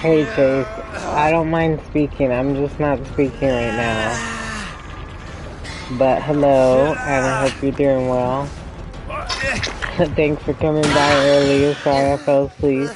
Hey Chase, I don't mind speaking, I'm just not speaking right now. But hello, and I hope you're doing well. Thanks for coming by earlier, sorry I fell asleep.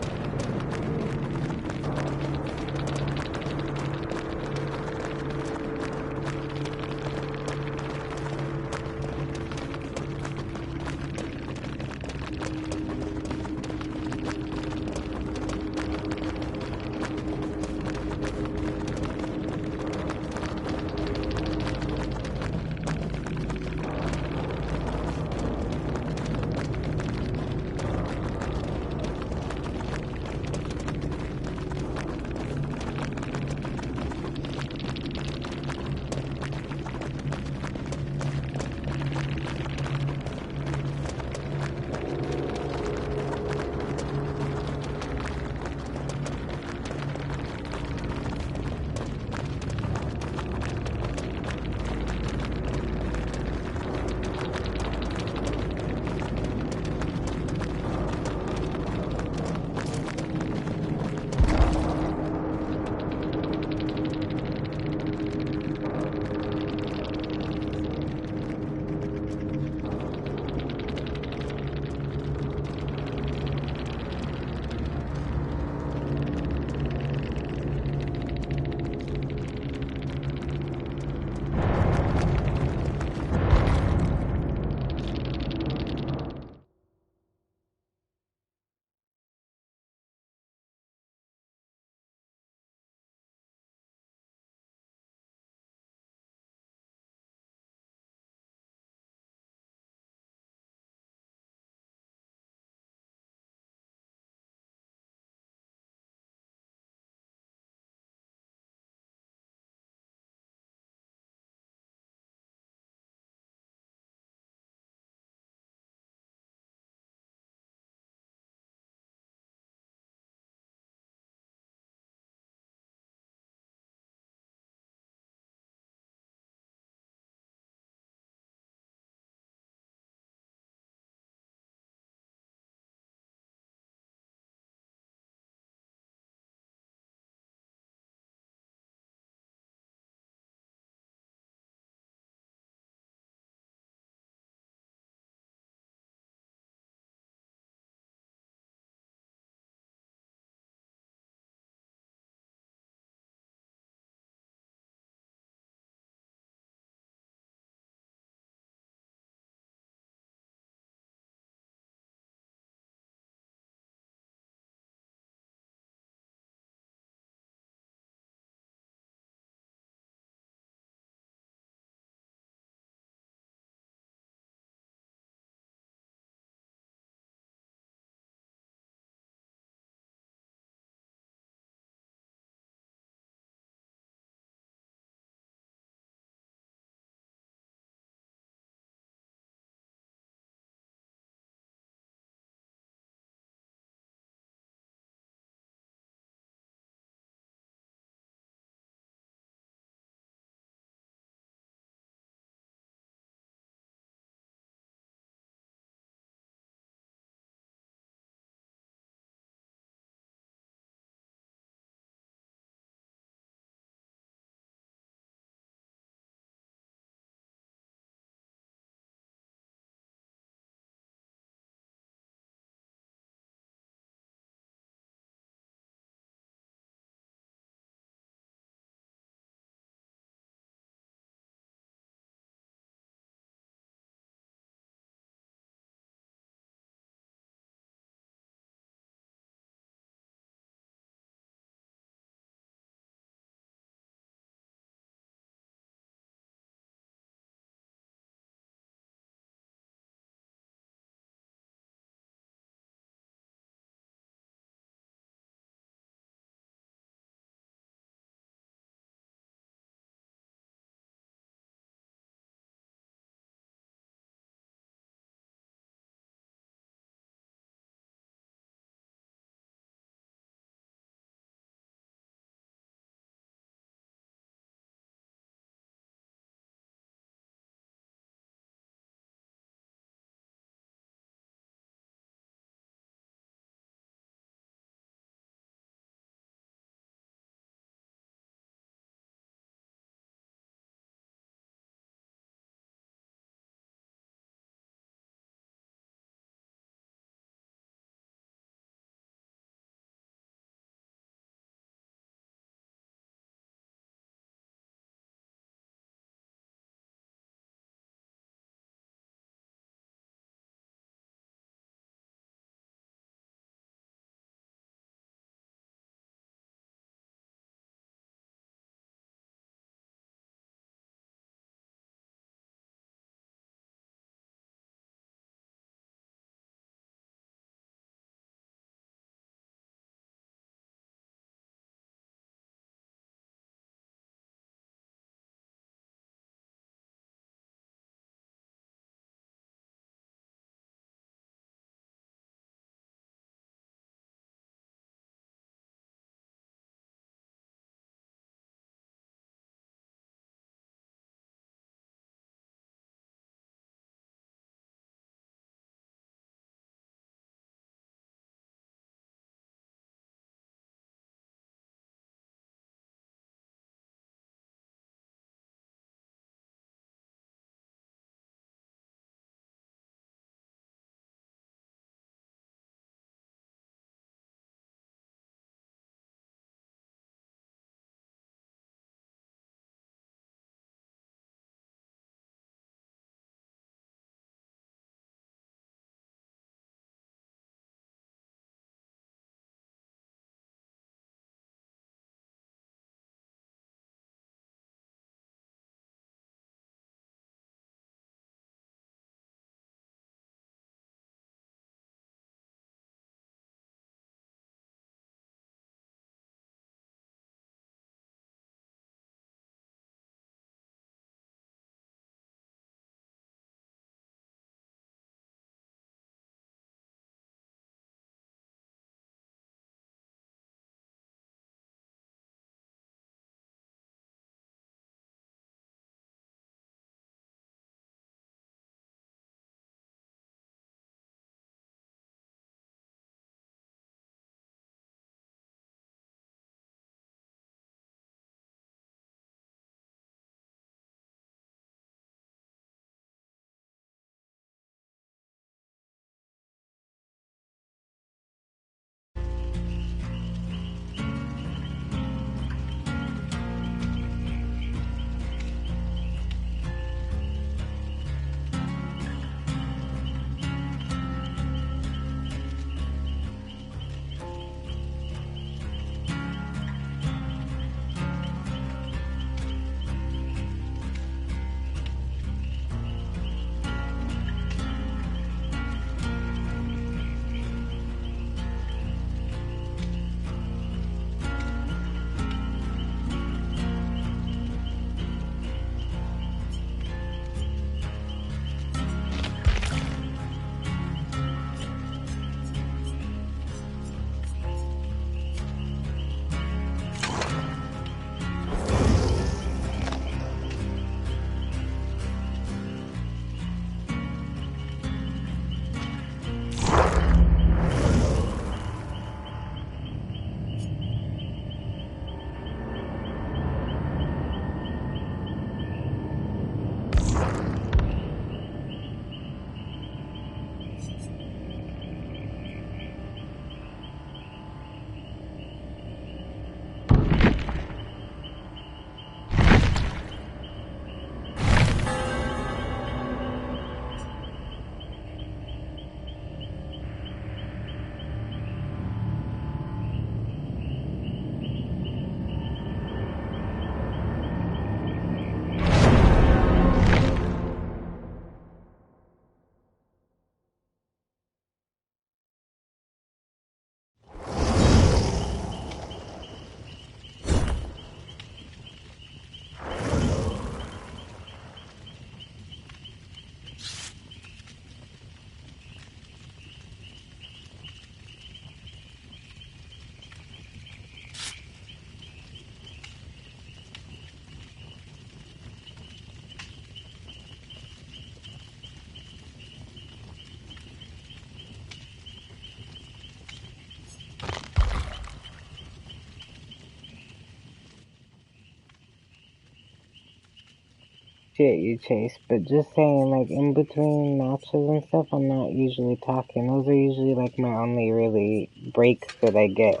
appreciate you, Chase, but just saying, like, in between matches and stuff, I'm not usually talking. Those are usually, like, my only really breaks that I get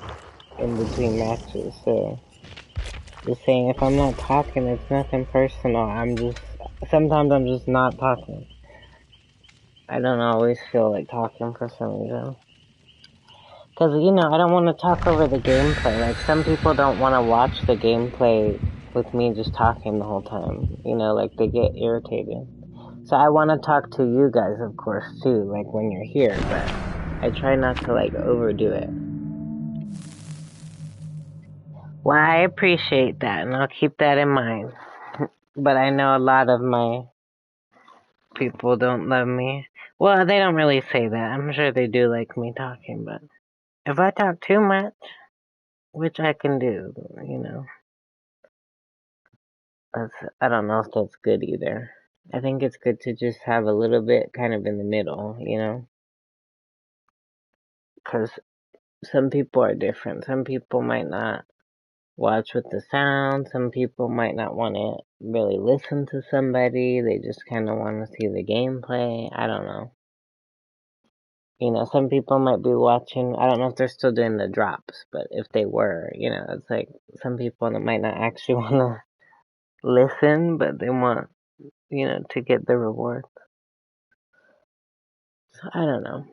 in between matches, so just saying, if I'm not talking, it's nothing personal. Sometimes I'm just not talking. I don't always feel like talking for some reason. Because, I don't want to talk over the gameplay. Like, some people don't want to watch the gameplay with me just talking the whole time. Like, they get irritated. So I want to talk to you guys, of course, too, like, when you're here, but I try not to, like, overdo it. Well, I appreciate that, and I'll keep that in mind. But I know a lot of my people don't love me. Well, they don't really say that. I'm sure they do like me talking, but if I talk too much, which I can do, I don't know if that's good either. I think it's good to just have a little bit kind of in the middle, because some people are different. Some people might not watch with the sound. Some people might not want to really listen to somebody. They just kind of want to see the gameplay. I don't know. Some people might be watching. I don't know if they're still doing the drops, but if they were, it's like some people that might not actually want to listen, but they want, to get the reward. So I don't know.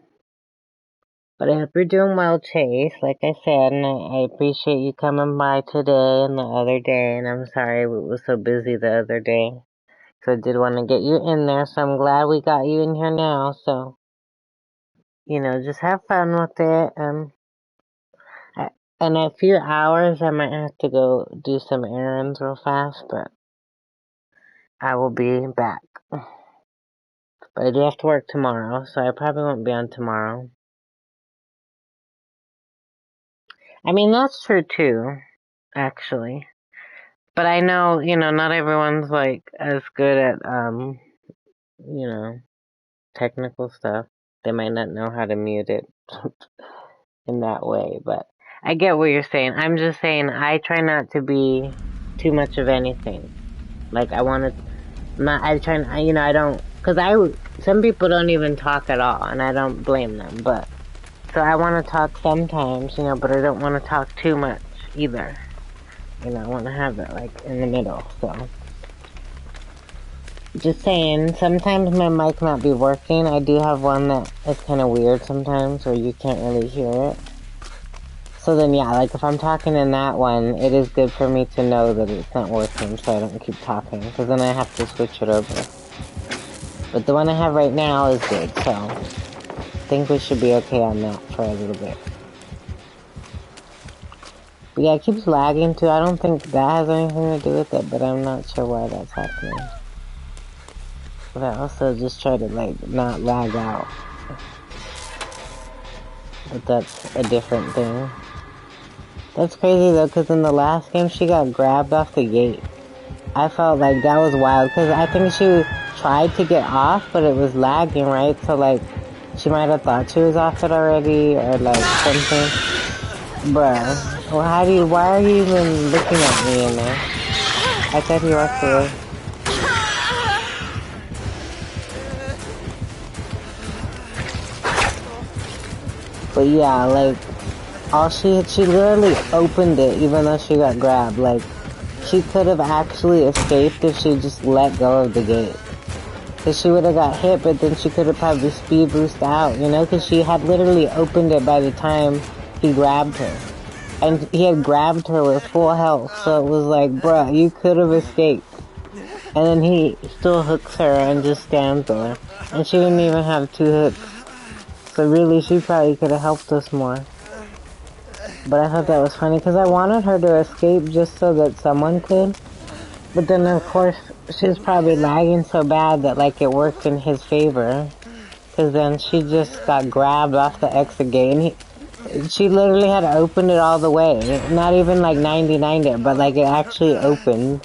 But I hope you're doing well, Chase. Like I said, and I appreciate you coming by today and the other day. And I'm sorry we was so busy the other day. So I did want to get you in there. So I'm glad we got you in here now. So, just have fun with it. In a few hours, I might have to go do some errands real fast, but I will be back. But I do have to work tomorrow, so I probably won't be on tomorrow. I mean, that's true too, actually. But I know, not everyone's like as good at, technical stuff. They might not know how to mute it in that way, but I get what you're saying. I'm just saying I try not to be too much of anything. Like, I don't, because some people don't even talk at all, and I don't blame them, but, so I want to talk sometimes, but I don't want to talk too much either. I want to have it, like, in the middle, so. Just saying, sometimes my mic not be working. I do have one that is kind of weird sometimes, where you can't really hear it. So then, yeah, like, if I'm talking in that one, it is good for me to know that it's not working, so I don't keep talking, because then I have to switch it over. But the one I have right now is good, so I think we should be okay on that for a little bit. But yeah, it keeps lagging too. I don't think that has anything to do with it, but I'm not sure why that's happening. But I also just try to, like, not lag out. But that's a different thing. That's crazy though, because in the last game she got grabbed off the gate. I felt like that was wild, because I think she tried to get off, but it was lagging, right? So, like, she might have thought she was off it already, or, like, something. Bruh. Well, why are you even looking at me in there? I thought you walked away. But yeah, like, she literally opened it, even though she got grabbed. Like, she could have actually escaped if she just let go of the gate. Because she would have got hit, but then she could have probably speed boost out, because she had literally opened it by the time he grabbed her. And he had grabbed her with full health, so it was like, bruh, you could have escaped. And then he still hooks her and just stands there. And she didn't even have 2 hooks. So really, she probably could have helped us more. But I thought that was funny, because I wanted her to escape just so that someone could. But then, of course, she was probably lagging so bad that, like, it worked in his favor. Because then she just got grabbed off the exit gate. And she literally had to open it all the way. Not even, like, 99'd it, but, like, it actually opened.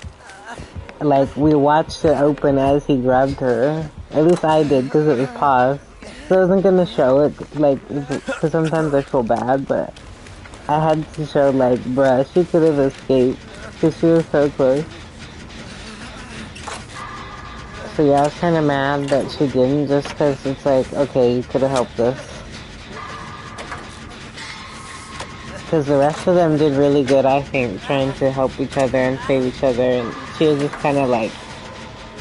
Like, we watched it open as he grabbed her. At least I did, because it was paused. So I wasn't gonna show it, like, because sometimes I feel bad, but I had to show, like, bruh, she could have escaped, because she was so close. So yeah, I was kind of mad that she didn't, just because it's like, okay, you could have helped us. Because the rest of them did really good, I think, trying to help each other and save each other, and she was just kind of like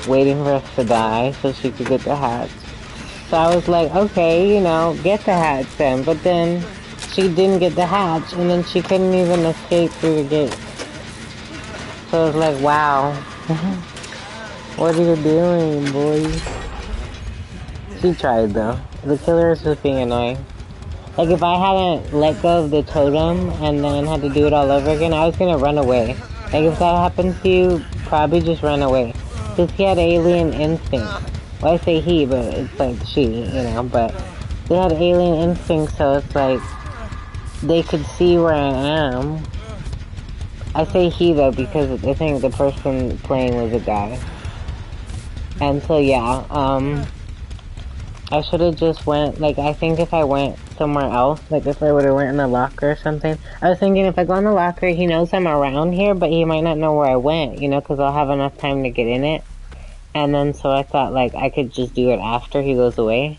waiting for us to die so she could get the hats. So I was like, okay, you know, get the hats then. But then she didn't get the hats, and then she couldn't even escape through the gate. So I was like, wow. What are you doing, boy? She tried, though. The killer is just being annoying. Like, if I hadn't let go of the totem and then had to do it all over again, I was gonna run away. Like, if that happened to you, probably just run away. Because he had alien instinct. Well, I say he, but it's like she, you know, but they had alien instinct, so it's like, they could see where I am. I say he, though, because I think the person playing was a guy. And so, yeah, I should have just went, like, I think if I went somewhere else, like if I would have went in a locker or something, I was thinking if I go in the locker, he knows I'm around here, but he might not know where I went, you know, because I'll have enough time to get in it. And then so I thought, like, I could just do it after he goes away.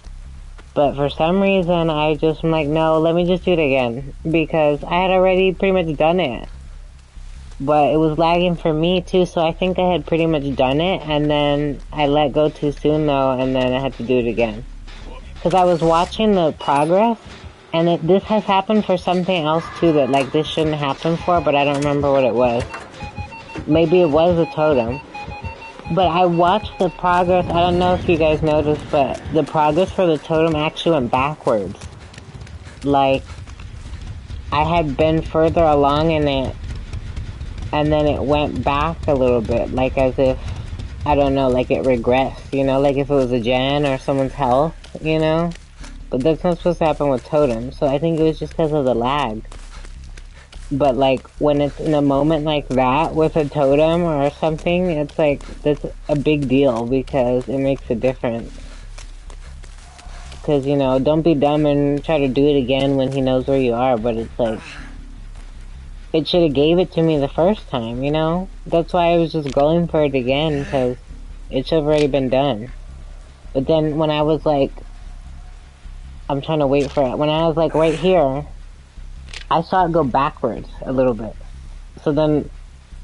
But for some reason, I just am like, no, let me just do it again, because I had already pretty much done it. But it was lagging for me too, so I think I had pretty much done it, and then I let go too soon though, and then I had to do it again. Because I was watching the progress, and this has happened for something else too that, like, this shouldn't happen for, but I don't remember what it was. Maybe it was a totem. But I watched the progress, I don't know if you guys noticed, but the progress for the totem actually went backwards. Like, I had been further along in it, and then it went back a little bit, like as if, I don't know, like it regressed, you know, like if it was a gen or someone's health, you know? But that's not supposed to happen with totems, so I think it was just because of the lag. But like, when it's in a moment like that with a totem or something, it's like, that's a big deal because it makes a difference. Because, you know, don't be dumb and try to do it again when he knows where you are, but it's like, it should have gave it to me the first time, you know? That's why I was just going for it again, because it should have already been done. But then when I was like, I'm trying to wait for it, when I was like right here, I saw it go backwards a little bit. So then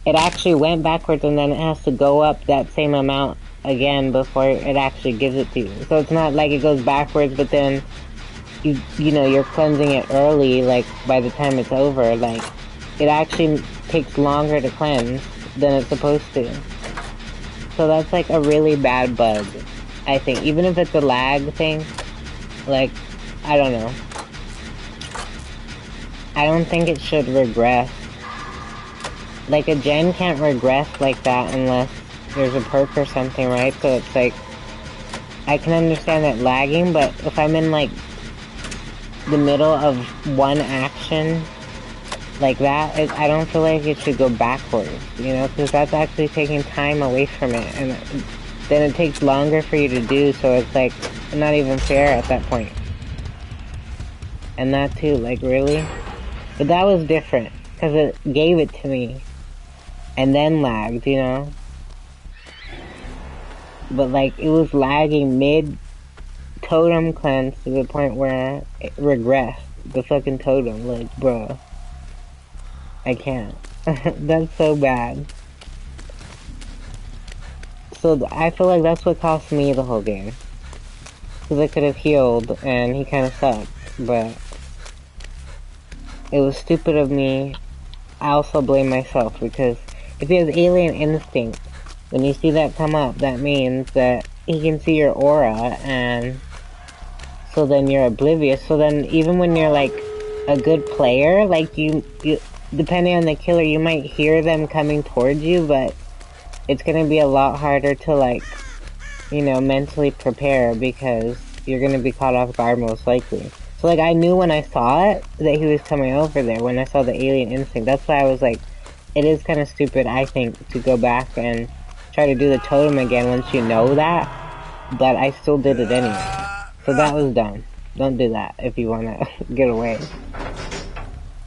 it actually went backwards, and then it has to go up that same amount again before it actually gives it to you. So it's not like it goes backwards, but then you know, you're cleansing it early, like by the time it's over, like it actually takes longer to cleanse than it's supposed to. So that's like a really bad bug, I think. Even if it's a lag thing, like, I don't know. I don't think it should regress. Like, a gen can't regress like that unless there's a perk or something, right? So it's like, I can understand that lagging, but if I'm in like the middle of one action like that, I don't feel like it should go backwards, you know, because that's actually taking time away from it, and then it takes longer for you to do, so it's like not even fair at that point. And that too, like, really? But that was different, because it gave it to me, and then lagged, you know? But like, it was lagging mid-totem cleanse to the point where it regressed the fucking totem, like, bruh. I can't. That's so bad. So I feel like that's what cost me the whole game. Because I could have healed, and he kind of sucked, but it was stupid of me. I also blame myself, because if he has alien instinct, when you see that come up, that means that he can see your aura, and so then you're oblivious. So then even when you're like a good player, like you depending on the killer, you might hear them coming towards you, but it's gonna be a lot harder to, like, you know, mentally prepare, because you're gonna be caught off guard most likely. So like, I knew when I saw it that he was coming over there, when I saw the alien instinct. That's why I was like, it is kind of stupid, I think, to go back and try to do the totem again once you know that, but I still did it anyway. So that was dumb. Don't do that if you wanna get away.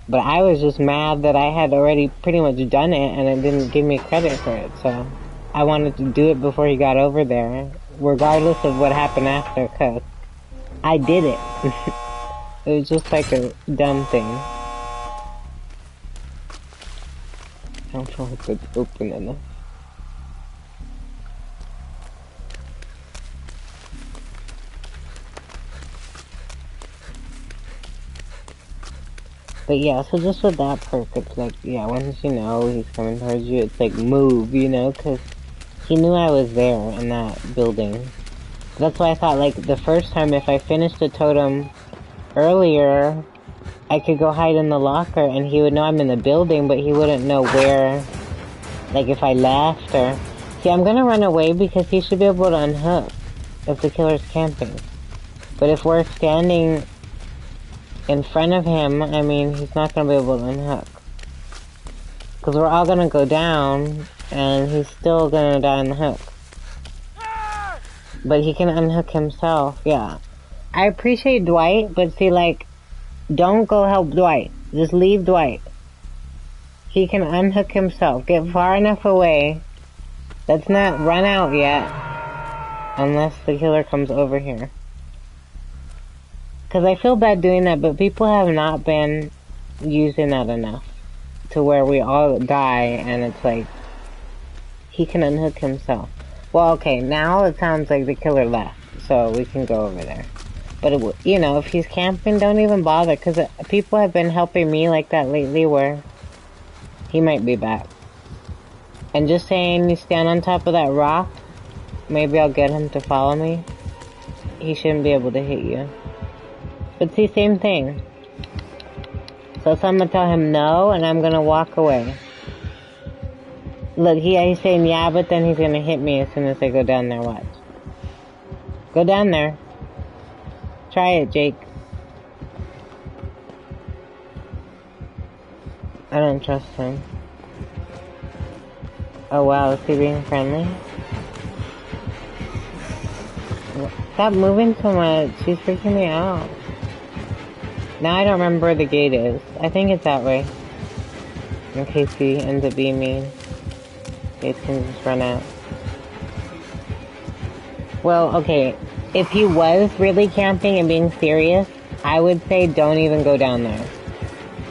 But I was just mad that I had already pretty much done it, and it didn't give me credit for it, so I wanted to do it before he got over there, regardless of what happened after, cause I did it. It was just like a dumb thing. I don't feel like it's open enough. But yeah, so just with that perk, it's like, yeah, once you know he's coming towards you, it's like, move, you know, because he knew I was there in that building. That's why I thought, like, the first time, if I finished the totem earlier, I could go hide in the locker, and he would know I'm in the building, but he wouldn't know where, like, if I left, or... See, I'm gonna run away because he should be able to unhook if the killer's camping. But if we're standing in front of him, I mean, he's not gonna be able to unhook. Because we're all gonna go down, and he's still gonna die on the hook. But he can unhook himself, yeah. I appreciate Dwight, but see, like, don't go help Dwight. Just leave Dwight. He can unhook himself. Get far enough away. Let's not run out yet. Unless the killer comes over here. Because I feel bad doing that, but people have not been using that enough. To where we all die, and it's like, he can unhook himself. Well, okay, now it sounds like the killer left, so we can go over there. But, you know, if he's camping, don't even bother, because people have been helping me like that lately, where he might be back. And just saying you stand on top of that rock, maybe I'll get him to follow me. He shouldn't be able to hit you. But see, same thing. So I'm gonna tell him no, and I'm gonna walk away. Look, he's saying yeah, but then he's gonna hit me as soon as I go down there, watch. Go down there. Try it, Jake. I don't trust him. Oh wow, is he being friendly? Stop moving so much, she's freaking me out. Now I don't remember where the gate is. I think it's that way. In case he ends up being mean. Gates can just run out. Well, okay. If he was really camping and being serious, I would say don't even go down there.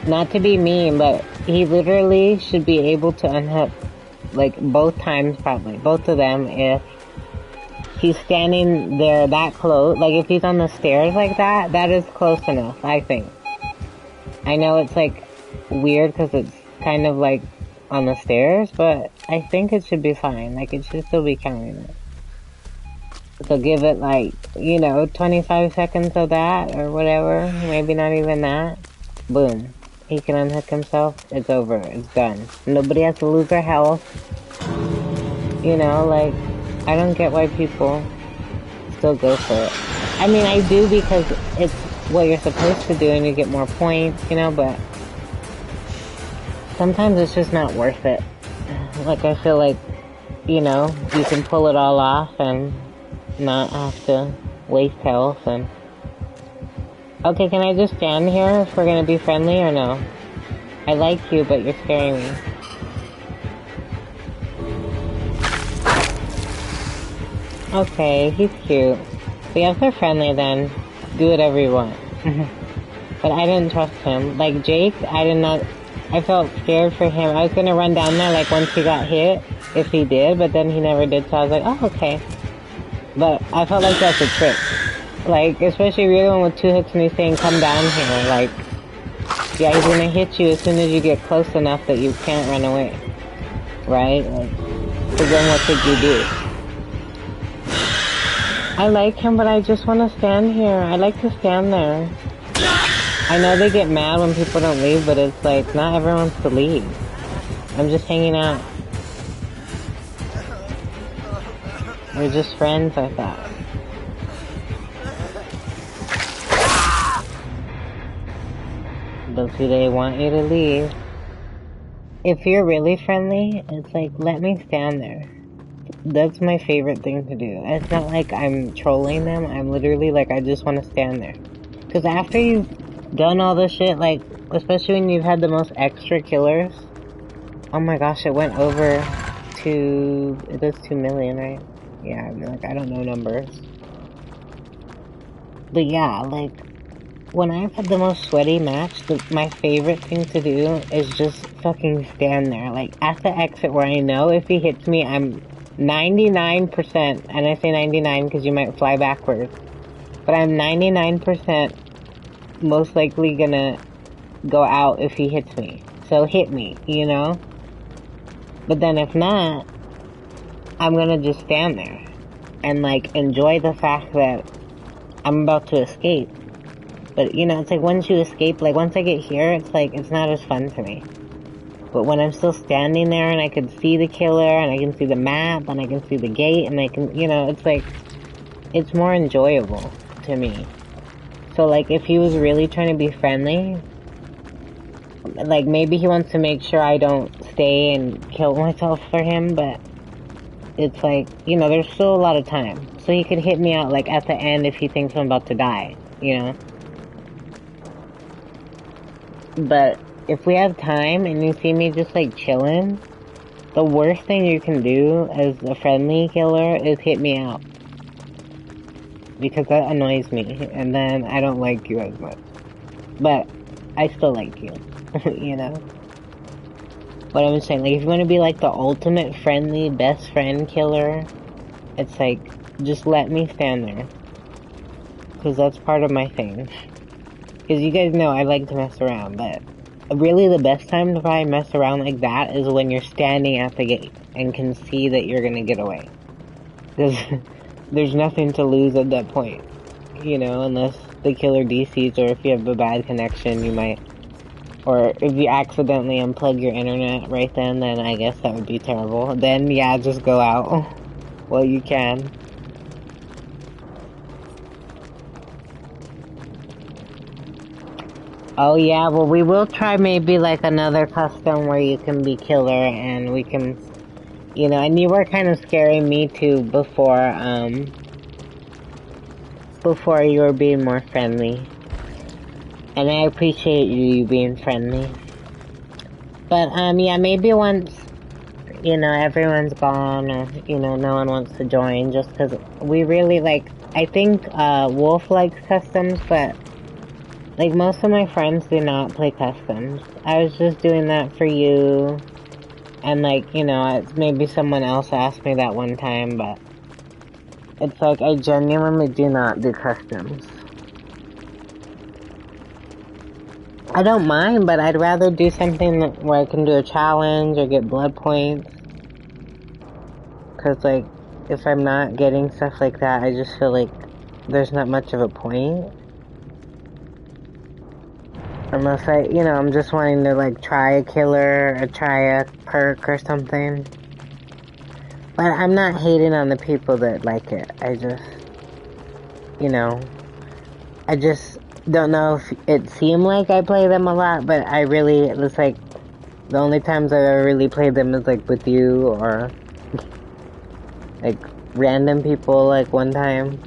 Not to be mean, but he literally should be able to unhook. Like, both times probably. Both of them if he's standing there that close. Like, if he's on the stairs like that, that is close enough, I think. I know it's, like, weird because it's kind of, like, on the stairs, but I think it should be fine. Like, it should still be counting it. So give it, like, you know, 25 seconds of that, or whatever. Maybe not even that. Boom. He can unhook himself. It's over. It's done. Nobody has to lose their health. You know, like, I don't get why people still go for it. I mean, I do because it's what you're supposed to do and you get more points, you know, but sometimes it's just not worth it. Like, I feel like, you know, you can pull it all off and not have to waste health and... Okay, can I just stand here if we're gonna be friendly or no? I like you, but you're scaring me. Okay, he's cute. So yeah, if they're friendly then, do whatever you want. But I didn't trust him. Like Jake, I felt scared for him. I was gonna run down there like once he got hit, if he did, but then he never did, so I was like, oh, okay. But I felt like that's a trick. Like, especially if you're the one with 2 hooks and he's saying, come down here, like, yeah, he's gonna hit you as soon as you get close enough that you can't run away. Right? Like, so then what should you do? I like him, but I just want to stand here. I like to stand there. I know they get mad when people don't leave, but it's like, not everyone's to leave. I'm just hanging out. We're just friends, I thought. But do they want you to leave? If you're really friendly, it's like, let me stand there. That's my favorite thing to do. It's not like I'm trolling them, I'm literally like, I just want to stand there. Because after you've done all this shit, like, especially when you've had the most extra killers, oh my gosh, it went over it does 2 million, right? Yeah, I'm like, I don't know numbers. But yeah, like, when I've had the most sweaty match, my favorite thing to do is just fucking stand there. Like, at the exit where I know if he hits me, I'm 99%, and I say 99 because you might fly backwards, but I'm 99% most likely gonna go out if he hits me. So hit me, you know? But then if not, I'm gonna just stand there and like enjoy the fact that I'm about to escape. But you know, it's like once you escape, like once I get here, it's like it's not as fun to me. But when I'm still standing there and I can see the killer and I can see the map and I can see the gate and I can, you know, it's like, it's more enjoyable to me. So like if he was really trying to be friendly, like maybe he wants to make sure I don't stay and kill myself for him, but it's like, you know, there's still a lot of time. So he could hit me out like at the end if he thinks I'm about to die, you know? But if we have time and you see me just like chilling, the worst thing you can do as a friendly killer is hit me out. Because that annoys me, and then I don't like you as much. But I still like you, you know? But I'm saying, like, if you want to be like the ultimate friendly best friend killer, it's like, just let me stand there. Because that's part of my thing. Because you guys know I like to mess around, but really the best time to probably mess around like that is when you're standing at the gate and can see that you're gonna get away. Because there's nothing to lose at that point, you know, unless the killer DCs or if you have a bad connection, you might, or if you accidentally unplug your internet right then I guess that would be terrible. Then, yeah, just go out. Well, you can. Oh yeah, well we will try maybe like another custom where you can be killer and we can, you know, and you were kind of scaring me too before you were being more friendly. And I appreciate you being friendly. But, yeah, maybe once, you know, everyone's gone or, you know, no one wants to join just because we really like, I think, Wolf likes customs, but, like, most of my friends do not play customs. I was just doing that for you, and, like, you know, maybe someone else asked me that one time, but it's like, I genuinely do not do customs. I don't mind, but I'd rather do something where I can do a challenge or get blood points. Cause like, if I'm not getting stuff like that, I just feel like there's not much of a point. Unless you know, I'm just wanting to like try a killer or try a perk or something. But I'm not hating on the people that like it. I just, you know, I just don't know if it seemed like I play them a lot, but I really, it's like, the only times I've ever really played them is like with you or like random people like one time.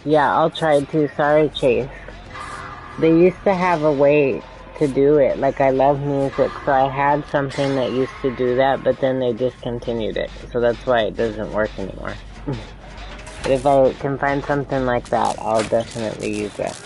Yeah, I'll try to. Sorry, Chase. They used to have a way to do it. Like, I love music, so I had something that used to do that, but then they discontinued it. So that's why it doesn't work anymore. But if I can find something like that, I'll definitely use that.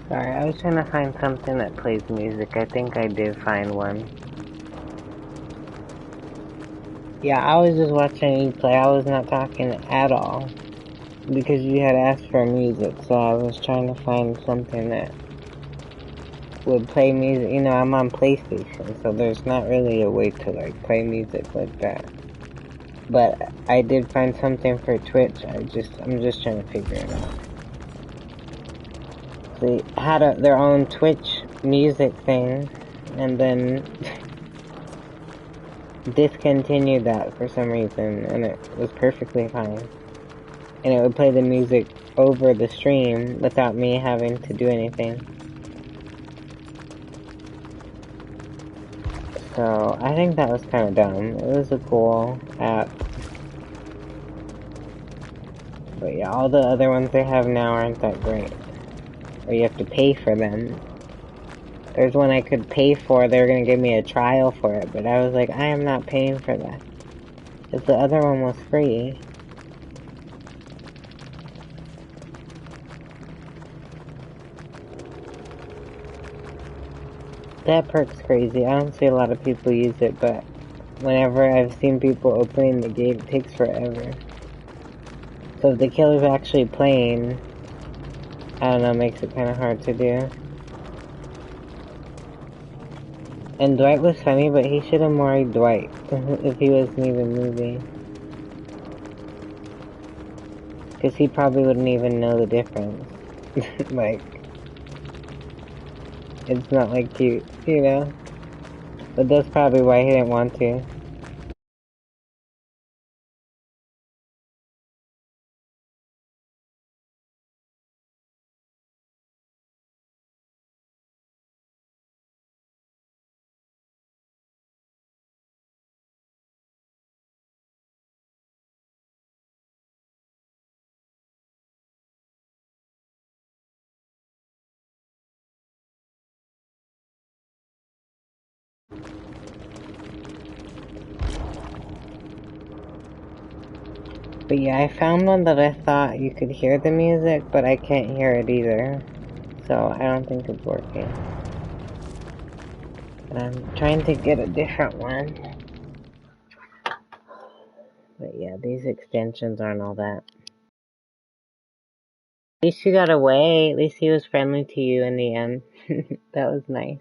Sorry, I was trying to find something that plays music. I think I did find one. Yeah, I was just watching you play. I was not talking at all. Because you had asked for music, so I was trying to find something that would play music. You know, I'm on PlayStation, so there's not really a way to, like, play music like that. But I did find something for Twitch. I'm just trying to figure it out. They had their own Twitch music thing, and then discontinued that for some reason, and it was perfectly fine. And it would play the music over the stream without me having to do anything. So, I think that was kind of dumb. It was a cool app. But yeah, all the other ones they have now aren't that great. Or you have to pay for them. There's one I could pay for, they were gonna give me a trial for it, but I was like, I am not paying for that. Because the other one was free. That perk's crazy. I don't see a lot of people use it, but whenever I've seen people opening the gate, it takes forever. So if the killer's actually playing, I don't know, makes it kind of hard to do. And Dwight was funny, but he should have married Dwight if he wasn't even moving. Because he probably wouldn't even know the difference. Like, it's not like cute, you know? But that's probably why he didn't want to. But yeah, I found one that I thought you could hear the music, but I can't hear it either. So I don't think it's working. But I'm trying to get a different one. But yeah, these extensions aren't all that. At least you got away. At least he was friendly to you in the end. That was nice.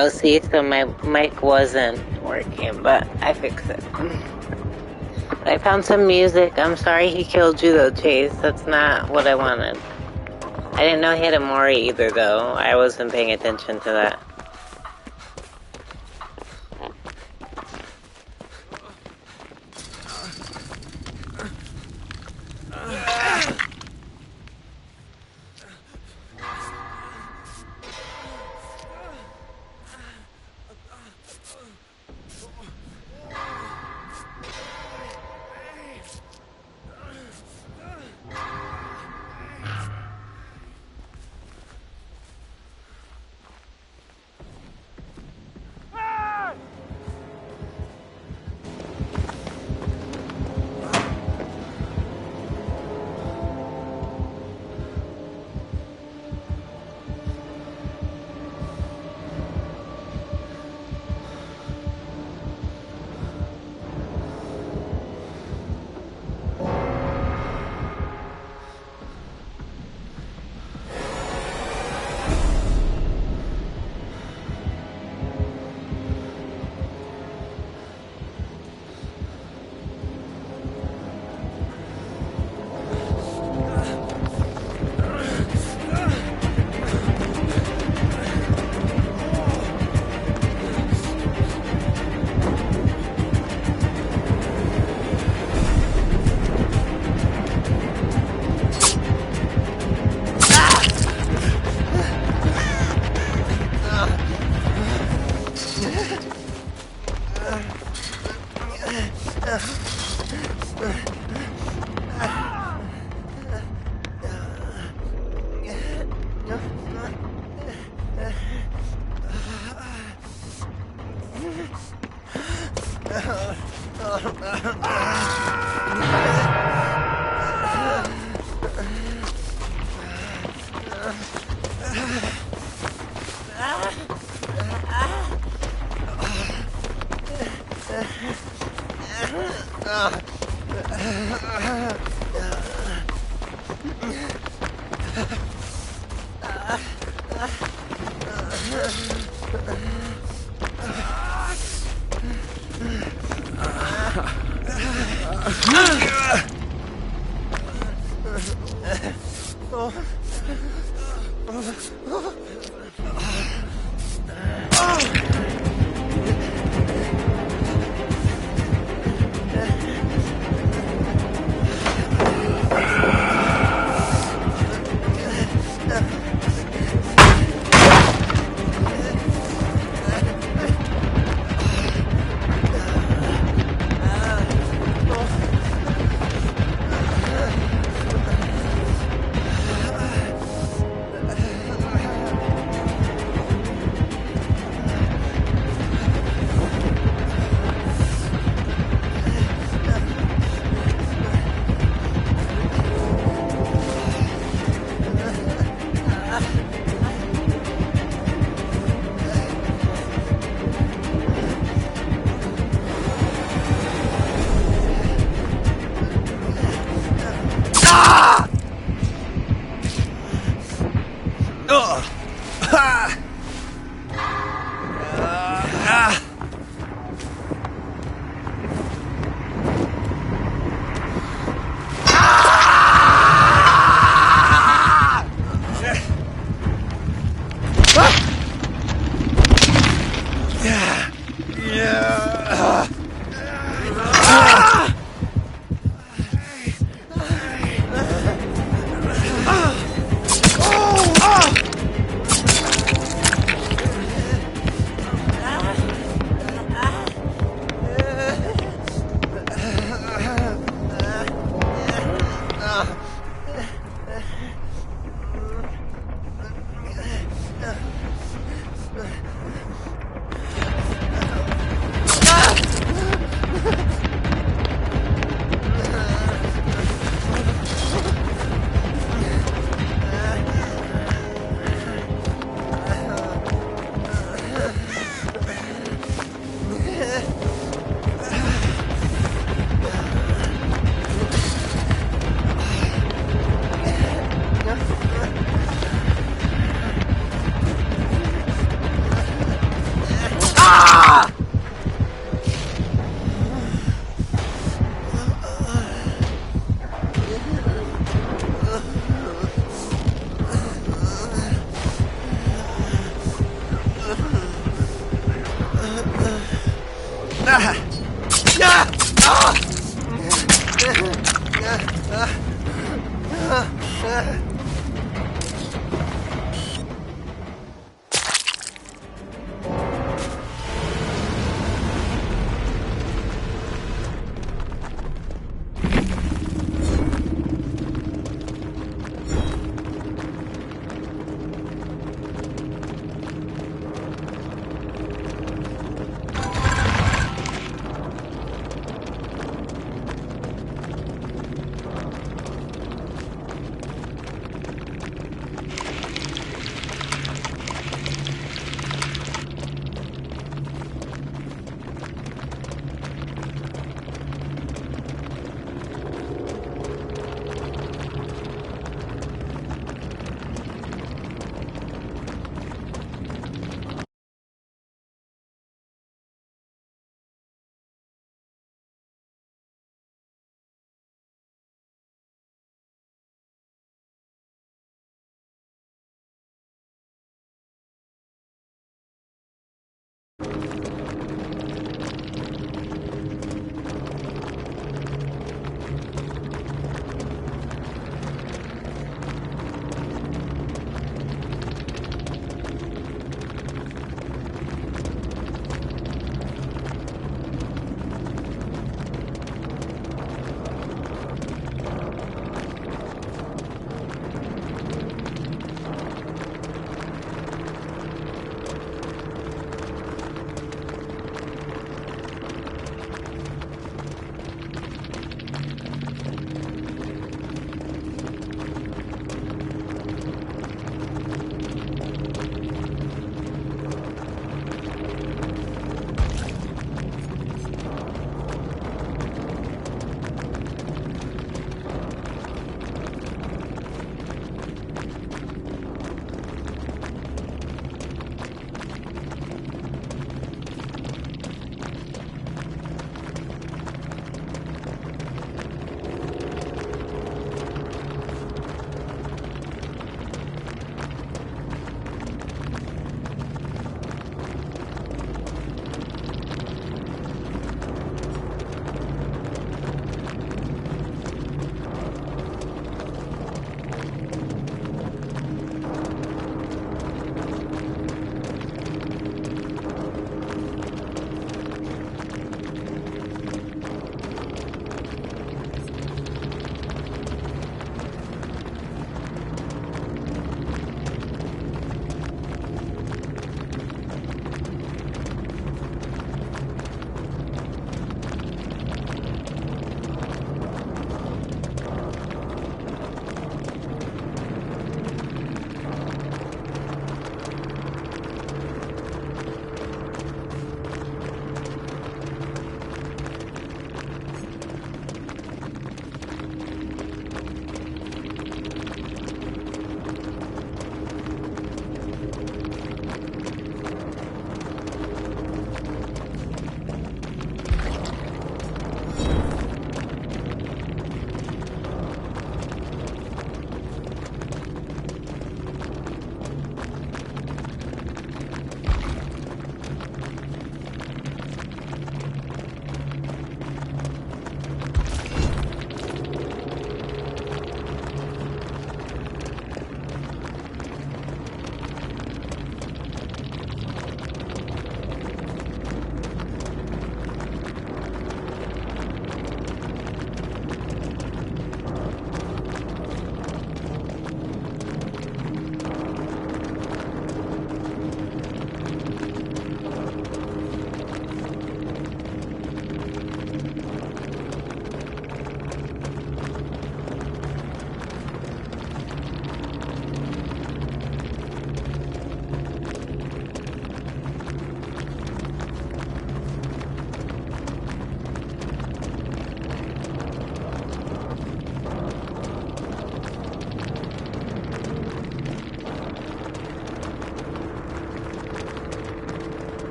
Oh, see, so my mic wasn't working, but I fixed it. I found some music. I'm sorry he killed you, though, Chase. That's not what I wanted. I didn't know he had a Mori either, though. I wasn't paying attention to that.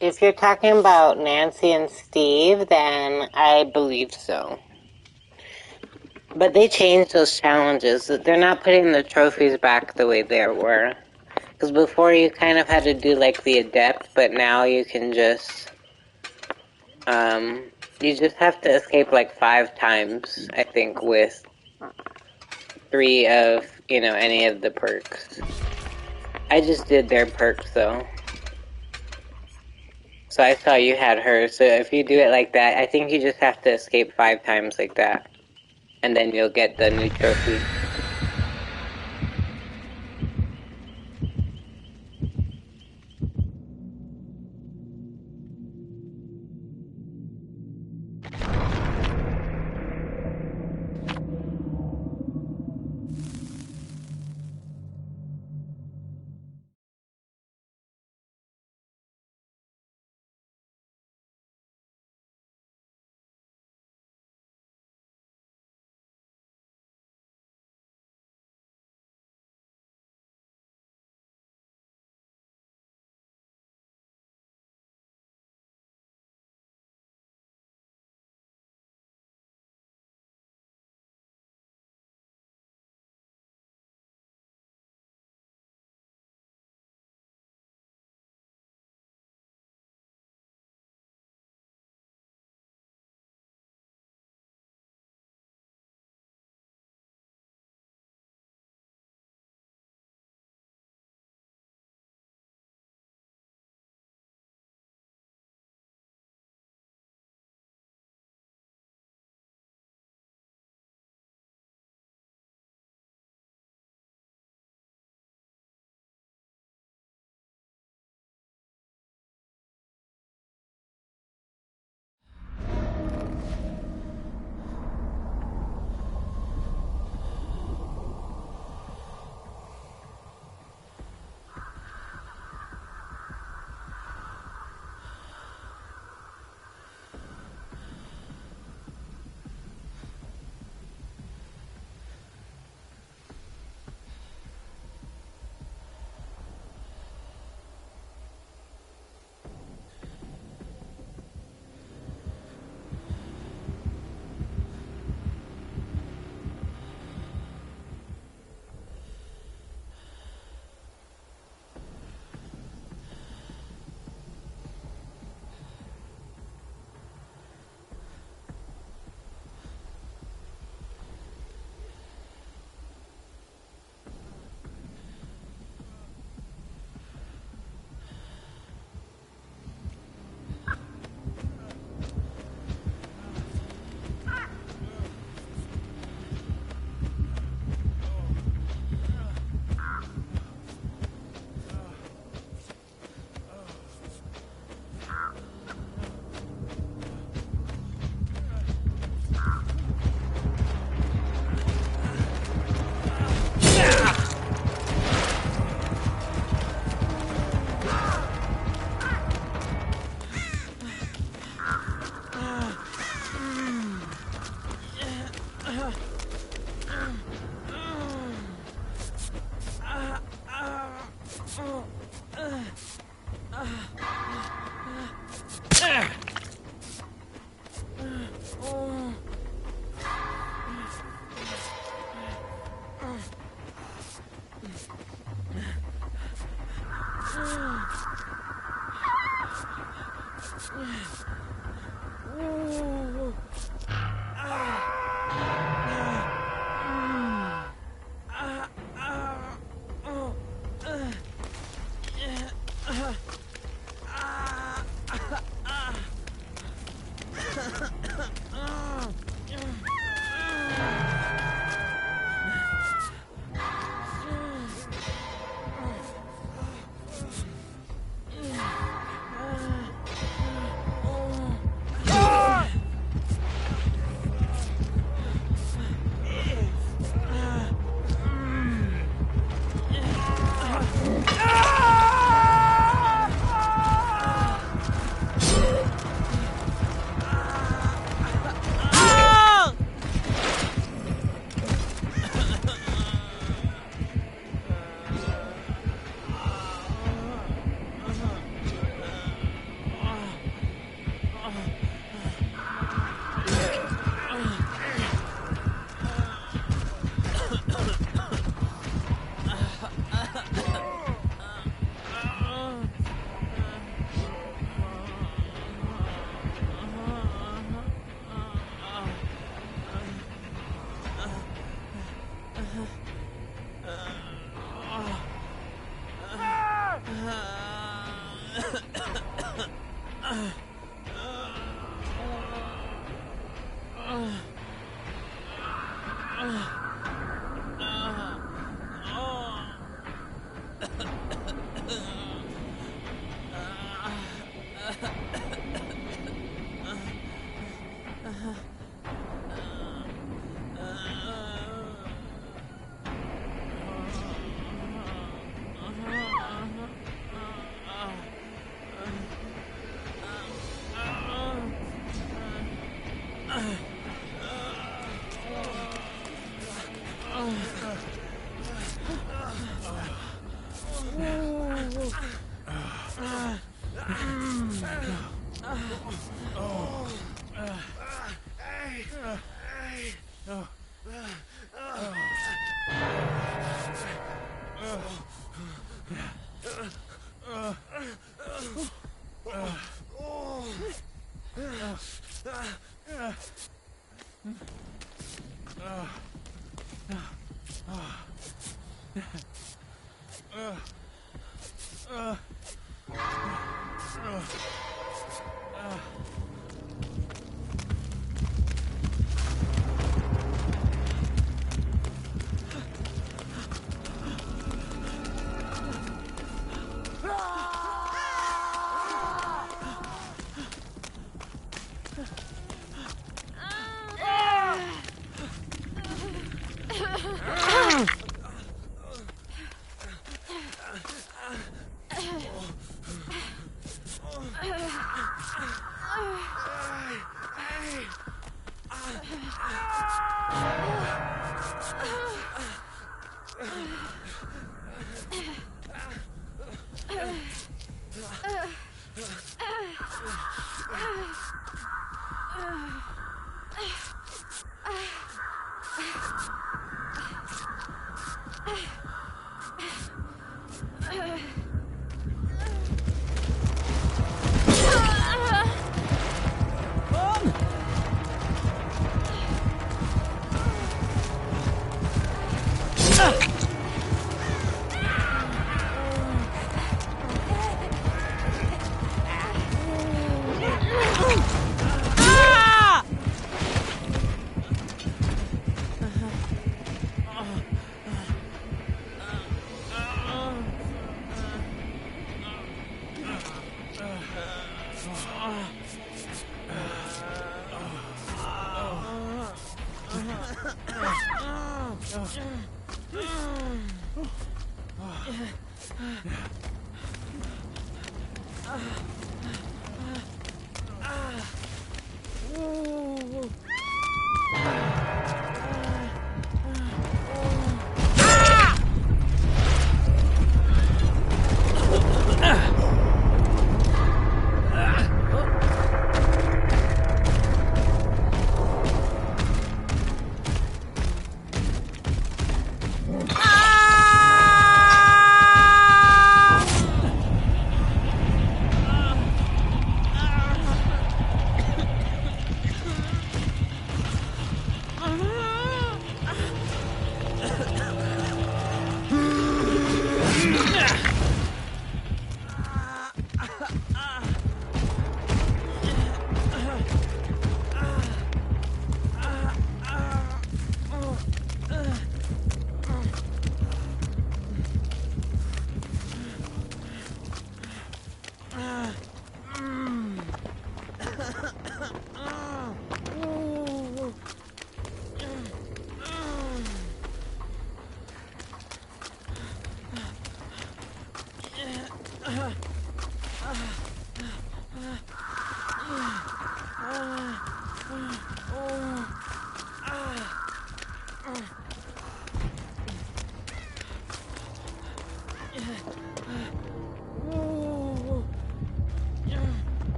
If you're talking about Nancy and Steve, then I believe so. But they changed those challenges. They're not putting the trophies back the way they were. Because before you kind of had to do like the adept, but now you can just... you just have to escape like 5 times, I think, with 3 of, you know, any of the perks. I just did their perks, though. So I saw you had hers, so if you do it like that, I think you just have to escape 5 times like that. And then you'll get the new trophy.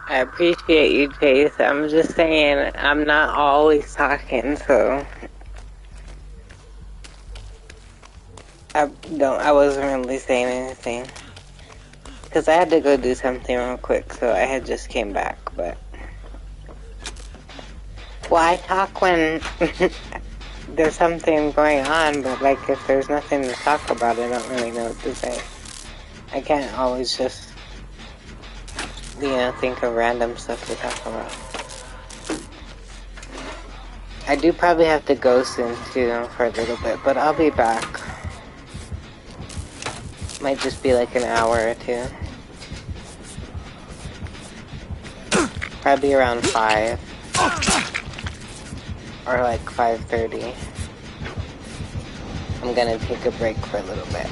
I appreciate you, Chase. I'm just saying, I'm not always talking, so I wasn't really saying anything. Because I had to go do something real quick, so I had just came back, but... Well, I talk when there's something going on, but like if there's nothing to talk about, I don't really know what to say. I can't always just, you know, think of random stuff to talk about. I do probably have to go soon too for a little bit, but I'll be back. Might just be like an hour or two. Probably around 5. Or like 5:30. I'm gonna take a break for a little bit.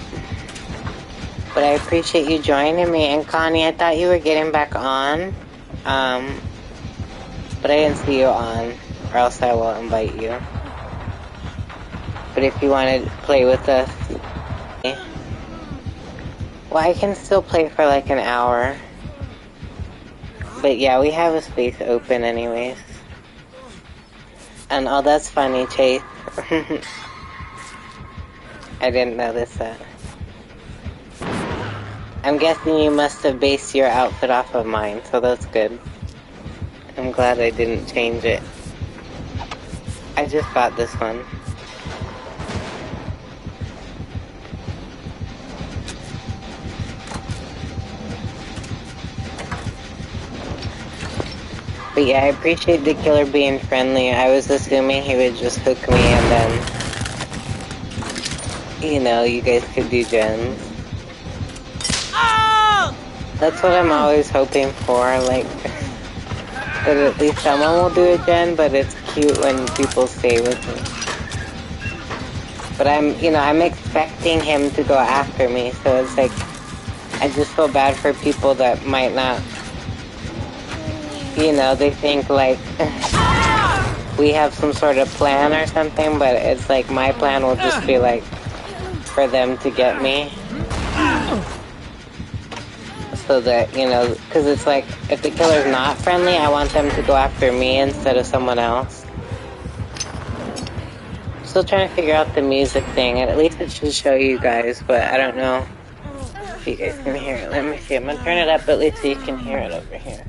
But I appreciate you joining me. And Connie, I thought you were getting back on. But I didn't see you on, or else I will invite you. But if you want to play with us... Well, I can still play for like an hour. But yeah, we have a space open anyways. And oh, that's funny, Chase. I didn't notice that. I'm guessing you must have based your outfit off of mine, so that's good. I'm glad I didn't change it. I just got this one. But yeah, I appreciate the killer being friendly. I was assuming he would just hook me and then, you know, you guys could do gens. That's what I'm always hoping for, like, that at least someone will do a gen, but it's cute when people stay with me. But I'm expecting him to go after me, so it's like, I just feel bad for people that might not, you know, they think like we have some sort of plan or something, but it's like my plan will just be like for them to get me. So that, you know, because it's like if the killer's not friendly, I want them to go after me instead of someone else. Still trying to figure out the music thing, and at least it should show you guys, but I don't know if you guys can hear it. Let me see, I'm gonna turn it up at least so you can hear it over here.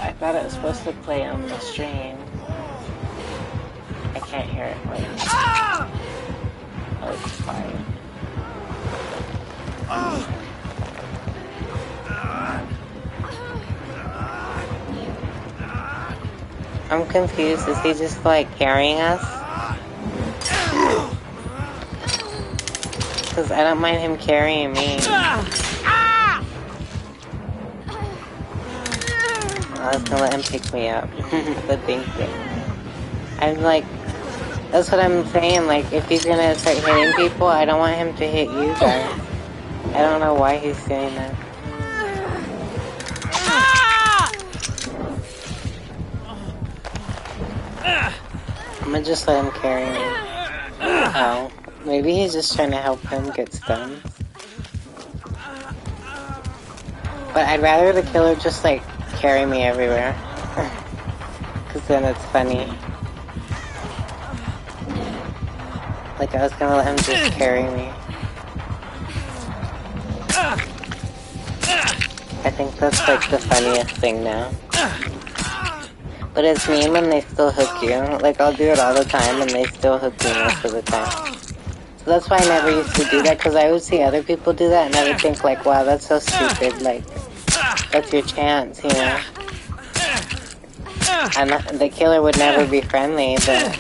I thought it was supposed to play on the stream. I can't hear it. Wait. Oh, it's quiet. I'm confused. Is he just like carrying us? Because I don't mind him carrying me. I was gonna let him pick me up, but thank you. I'm like, that's what I'm saying, like, if he's gonna start hitting people, I don't want him to hit you guys. I don't know why he's doing that. I'm gonna just let him carry me. Oh, maybe he's just trying to help him get stunned. But I'd rather the killer just, like, carry me everywhere. Because then it's funny. Like, I was gonna let him just carry me. I think that's, like, the funniest thing now. But it's mean when they still hook you. Like, I'll do it all the time and they still hook me most of the time. So that's why I never used to do that, because I would see other people do that and I would think, like, wow, that's so stupid. Like, that's your chance, you know? And the killer would never be friendly, but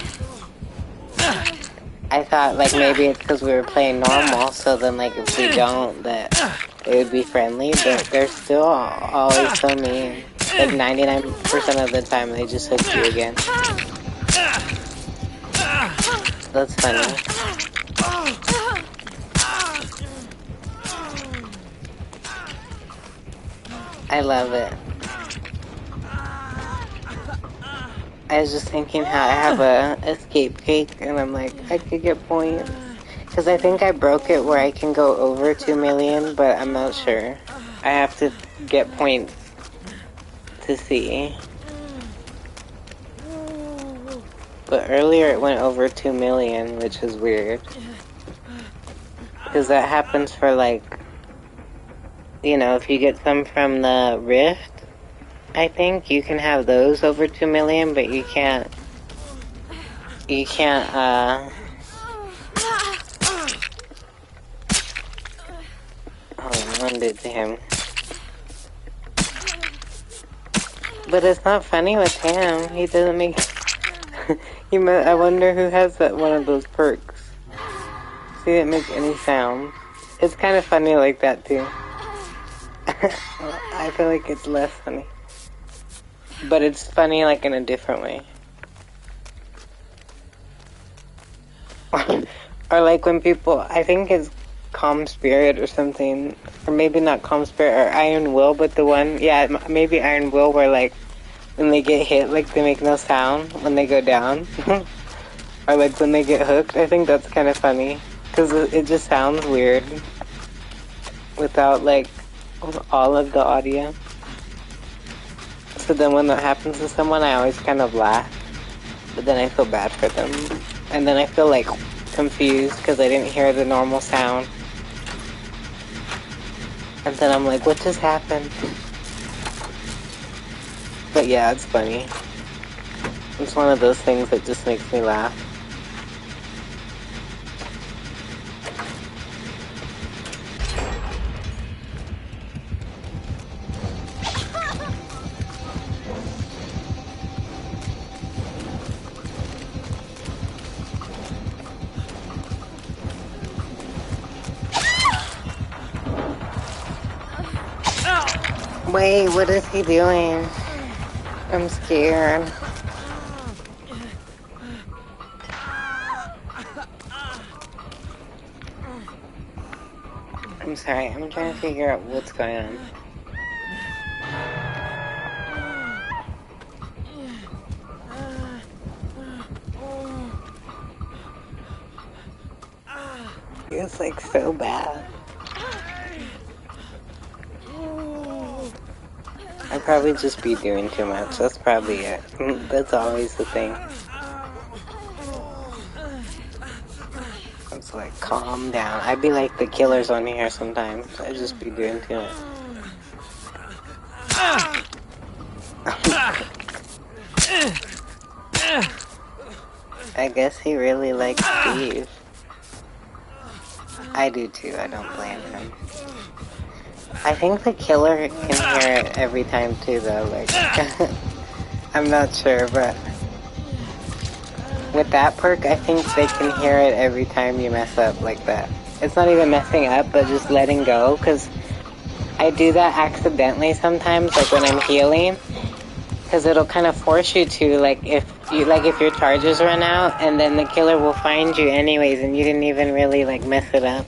I thought, like, maybe it's because we were playing normal, so then, like, if we don't, that they would be friendly, but they're still always so mean. Like, 99% of the time, they just hook you again. That's funny. I love it. I was just thinking how I have a escape cake, and I'm like, I could get points. Because I think I broke it where I can go over 2 million, but I'm not sure. I have to get points to see. But earlier it went over 2 million, which is weird. Because that happens for, like, you know, if you get some from the Rift, I think you can have those over 2 million, but you can't, hold on, one did to him. But it's not funny with him. He doesn't make, I wonder who has that one of those perks. He didn't make any sound. It's kind of funny like that too. I feel like it's less funny. But it's funny like in a different way. Or like when people, I think it's Calm Spirit or something. Or maybe not Calm Spirit or Iron Will, but the one, yeah, maybe Iron Will where like when they get hit, like they make no sound when they go down. Or like when they get hooked. I think that's kind of funny. Because it just sounds weird. Without like all of the audio. So then when that happens to someone, I always kind of laugh. But then I feel bad for them. And then I feel like confused because I didn't hear the normal sound. And then I'm like, what just happened? But yeah, it's funny. It's one of those things that just makes me laugh. Wait, what is he doing? I'm scared. I'm sorry, I'm trying to figure out what's going on. It's like so bad. I'd probably just be doing too much. That's probably it. That's always the thing. It's like, calm down. I'd be like the killers on here sometimes. I'd just be doing too much. I guess he really likes Steve. I do too. I don't blame him. I think the killer can hear it every time too, though. Like, I'm not sure, but with that perk, I think they can hear it every time you mess up like that. It's not even messing up, but just letting go, because I do that accidentally sometimes, like when I'm healing, because it'll kind of force you to, like if your charges run out, and then the killer will find you anyways, and you didn't even really like mess it up.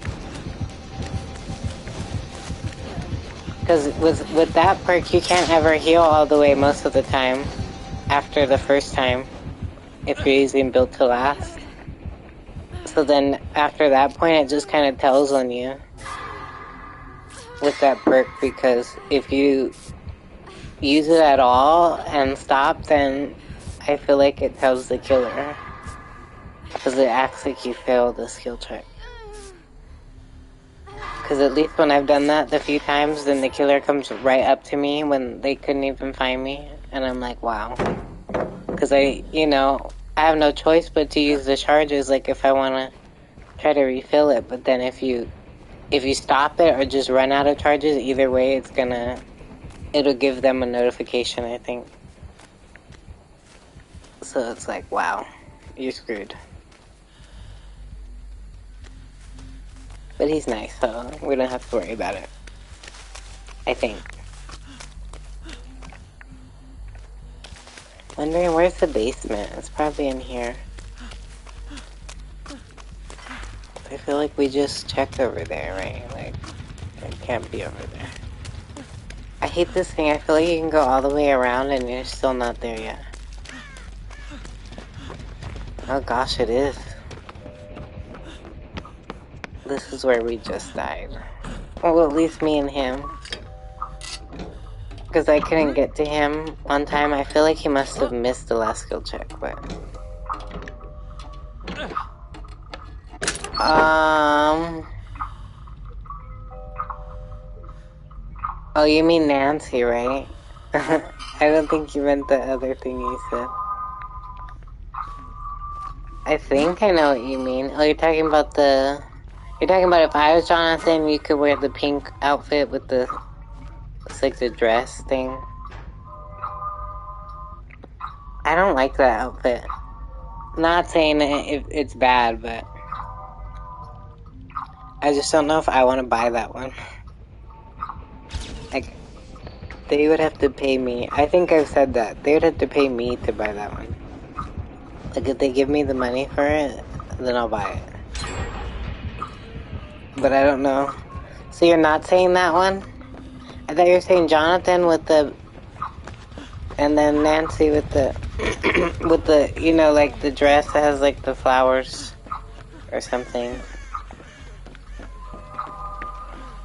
Because with that perk, you can't ever heal all the way most of the time after the first time if you're using build to last. So then after that point, it just kind of tells on you with that perk, because if you use it at all and stop, then I feel like it tells the killer, because it acts like you failed the skill check. Because at least when I've done that the few times, then the killer comes right up to me when they couldn't even find me. And I'm like, wow. Because I have no choice but to use the charges, like if I want to try to refill it. But then if you stop it or just run out of charges, either way, it'll give them a notification, I think. So it's like, wow, you're screwed. But he's nice, so we don't have to worry about it. I think. Wondering where's the basement? It's probably in here. I feel like we just checked over there, right? Like, it can't be over there. I hate this thing. I feel like you can go all the way around and you're still not there yet. Oh gosh, it is. This is where we just died. Well, at least me and him. Because I couldn't get to him one time. I feel like he must have missed the last skill check, but... Oh, you mean Nancy, right? I don't think you meant the other thing you said. I think I know what you mean. Oh, you're talking about the... You're talking about if I was Jonathan, you could wear the pink outfit with the... It's like the dress thing. I don't like that outfit. Not saying that it's bad, but... I just don't know if I want to buy that one. Like, they would have to pay me. I think I've said that. They would have to pay me to buy that one. Like, if they give me the money for it, then I'll buy it. But I don't know. So you're not saying that one? I thought you were saying Jonathan with the... And then Nancy with the... with the, you know, like the dress that has like the flowers or something.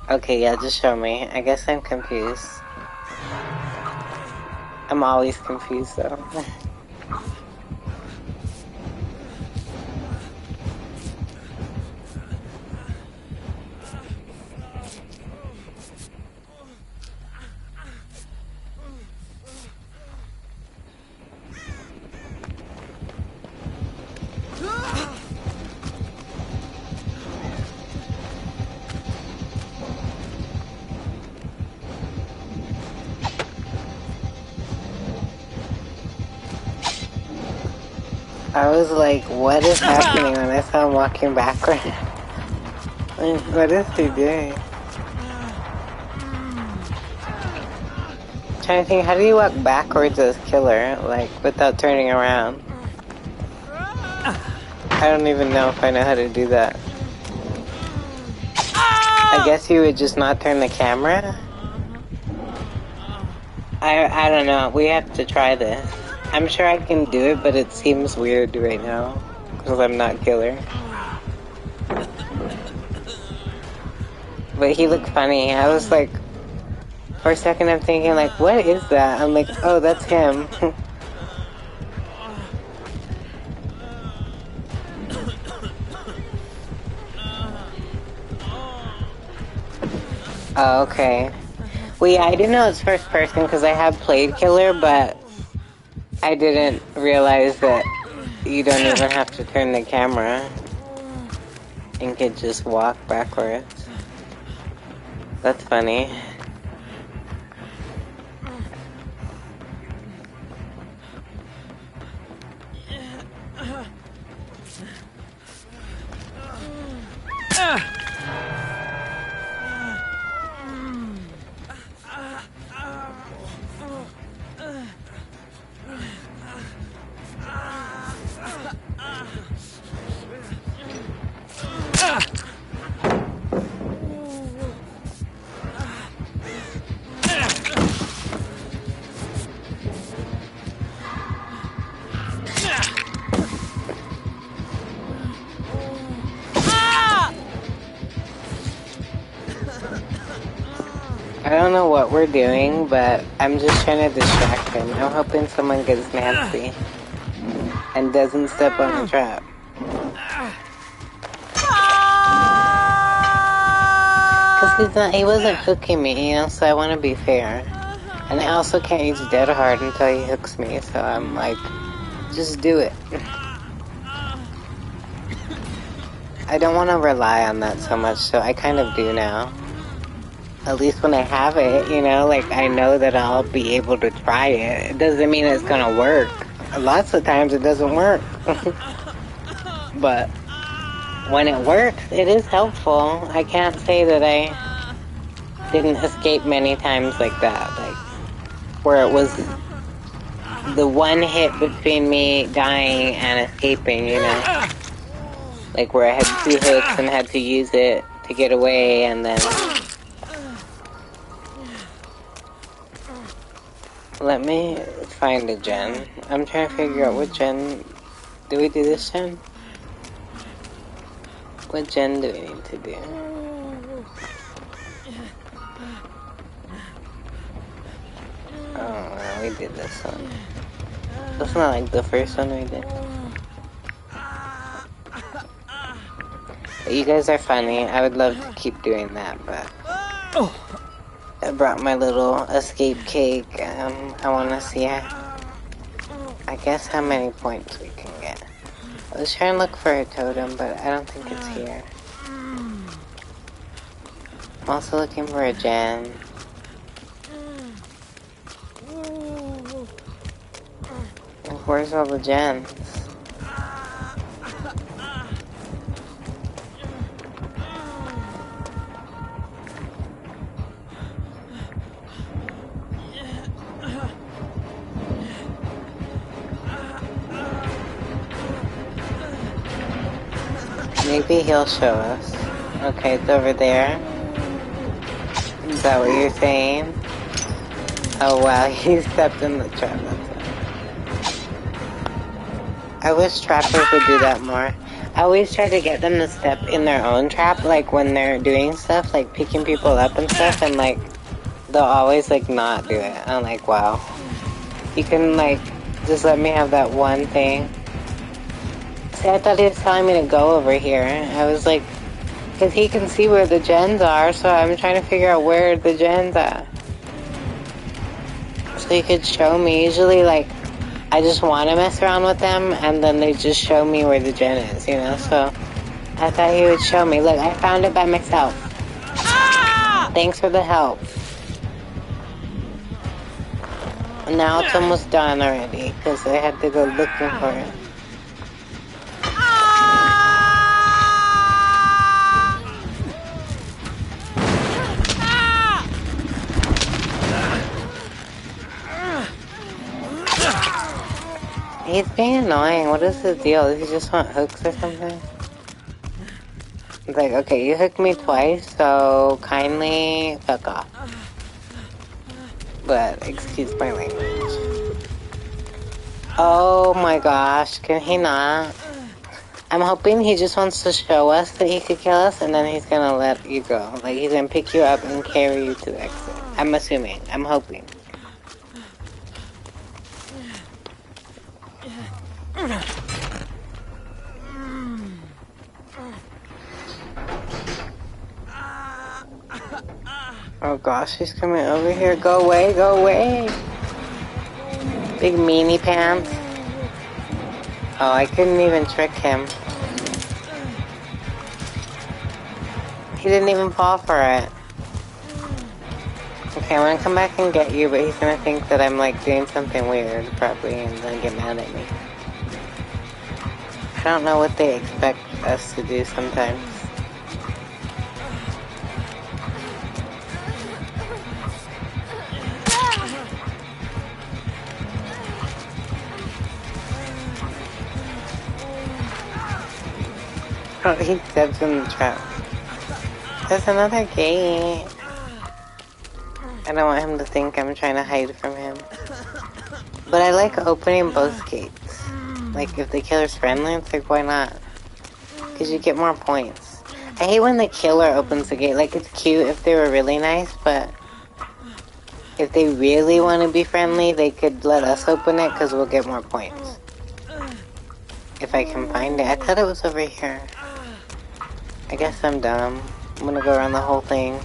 Okay, yeah, just show me. I guess I'm confused. I'm always confused though. I was like, what is happening when I saw him walking backward? What is he doing? I'm trying to think, how do you walk backwards as killer, like, without turning around? I don't even know if I know how to do that. I guess you would just not turn the camera? I don't know, we have to try this. I'm sure I can do it, but it seems weird right now, because I'm not killer. But he looked funny. I was like, for a second I'm thinking like, what is that? I'm like, oh, that's him. Oh, okay. Well, yeah, I didn't know it's first person because I have played killer, but I didn't realize that you don't even have to turn the camera and could just walk backwards. That's funny. I don't know what we're doing, but I'm just trying to distract him. I'm hoping someone gets Nancy and doesn't step on the trap. Because he wasn't hooking me, you know, so I want to be fair. And I also can't use dead hard until he hooks me, so I'm like, just do it. I don't want to rely on that so much, so I kind of do now. At least when I have it, you know, like I know that I'll be able to try it. It doesn't mean it's gonna work. Lots of times it doesn't work. But when it works, it is helpful. I can't say that I didn't escape many times like that. Like, where it was the one hit between me dying and escaping, you know. Like where I had 2 hooks and had to use it to get away, and then... Let me find a gen. I'm trying to figure out what gen... Do we do this gen? What gen do we need to do? Oh, well, we did this one. That's not like the first one we did. But you guys are funny. I would love to keep doing that, but... I brought my little escape cake. I want to see, I guess, how many points we can get. I was trying to look for a totem, but I don't think it's here. I'm also looking for a gen. Where's all the gens? Maybe he'll show us. Okay, it's over there. Is that what you're saying? Oh wow, he stepped in the trap. I wish trappers would do that more. I always try to get them to step in their own trap, like when they're doing stuff, like picking people up and stuff, and like, they'll always like not do it. I'm like, wow. You can like, just let me have that one thing. See, I thought he was telling me to go over here. I was like, because he can see where the gens are, so I'm trying to figure out where the gens are. So he could show me. Usually, like, I just want to mess around with them, and then they just show me where the gen is, you know? So I thought he would show me. Look, I found it by myself. Thanks for the help. Now it's almost done already, because I had to go looking for it. He's being annoying. What is the deal? Does he just want hooks or something? It's like, okay, you hooked me twice, so kindly fuck off. But, excuse my language. Oh my gosh, can he not? I'm hoping he just wants to show us that he could kill us, and then he's gonna let you go. Like, he's gonna pick you up and carry you to the exit. I'm assuming. I'm hoping. Oh gosh, he's coming over here. Go away, go away. Big meanie pants. Oh, I couldn't even trick him. He didn't even fall for it. Okay, I'm gonna come back and get you, but he's gonna think that I'm like doing something weird, probably, and then get mad at me. I don't know what they expect us to do sometimes. Oh, he steps in the trap. There's another gate. I don't want him to think I'm trying to hide from him. But I like opening both gates. Like, if the killer's friendly, it's like, why not? Because you get more points. I hate when the killer opens the gate. Like, it's cute if they were really nice, but if they really want to be friendly, they could let us open it, because we'll get more points. If I can find it. I thought it was over here. I guess I'm dumb. I'm gonna go around the whole thing.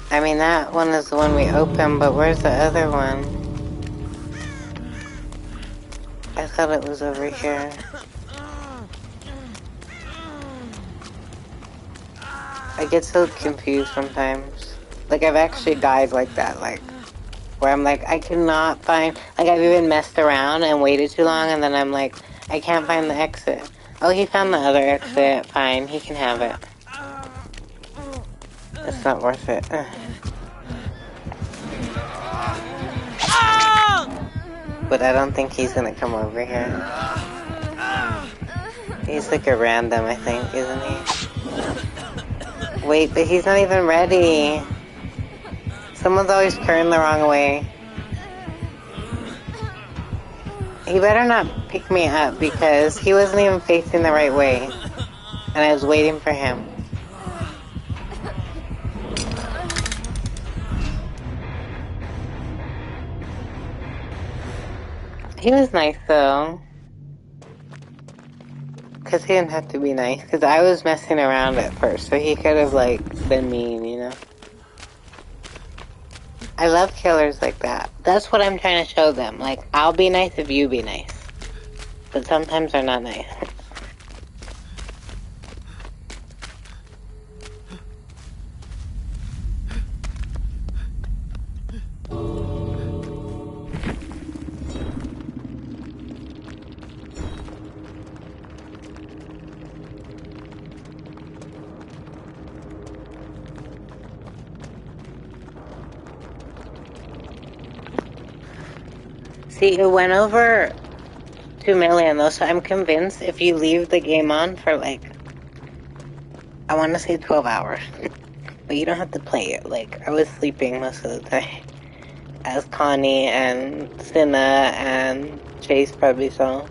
I mean, that one is the one we opened, but where's the other one? I thought it was over here. I get so confused sometimes. Like, I've actually died like that, like, where I'm like, I cannot find, like, I've even messed around and waited too long, and then I'm like, I can't find the exit. Oh, he found the other exit. Fine, he can have it. It's not worth it. But I don't think he's gonna come over here. He's like a random, I think, isn't he? Wait, but he's not even ready. Someone's always turned the wrong way. He better not pick me up because he wasn't even facing the right way. And I was waiting for him. He was nice though. Because he didn't have to be nice. Because I was messing around at first. So he could have like been mean, you know? I love killers like that. That's what I'm trying to show them. Like, I'll be nice if you be nice. But sometimes they're not nice. See, it went over 2 million though, so I'm convinced if you leave the game on for like, I want to say 12 hours. But you don't have to play it. Like, I was sleeping most of the time. As Connie and Cinna and Chase probably saw.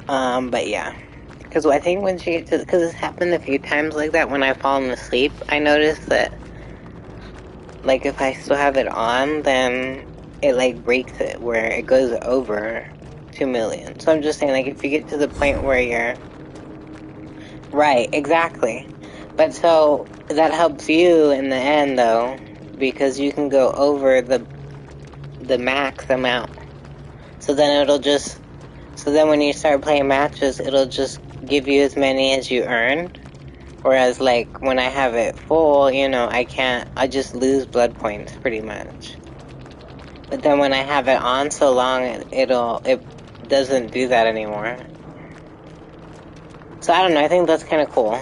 But yeah. Because I think when she gets to, because it's happened a few times like that when I've fallen asleep, I noticed that, like, if I still have it on, then it, like, breaks it, where it goes over 2 million. So I'm just saying, like, if you get to the point where you're... Right, exactly. But so, that helps you in the end, though, because you can go over the max amount. So then it'll just... So then when you start playing matches, it'll just give you as many as you earned. Whereas, like, when I have it full, you know, I just lose blood points, pretty much. But then when I have it on so long, it doesn't do that anymore. So I don't know, I think that's kind of cool.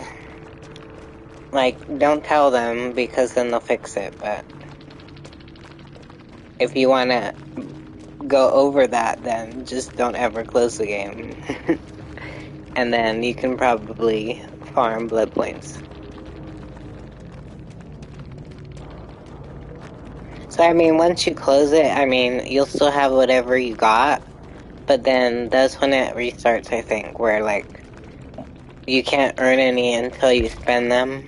Like, don't tell them, because then they'll fix it, but... If you want to go over that, then just don't ever close the game. And then you can probably farm blood points. So, I mean, once you close it, I mean, you'll still have whatever you got, but then that's when it restarts, I think, where, like, you can't earn any until you spend them,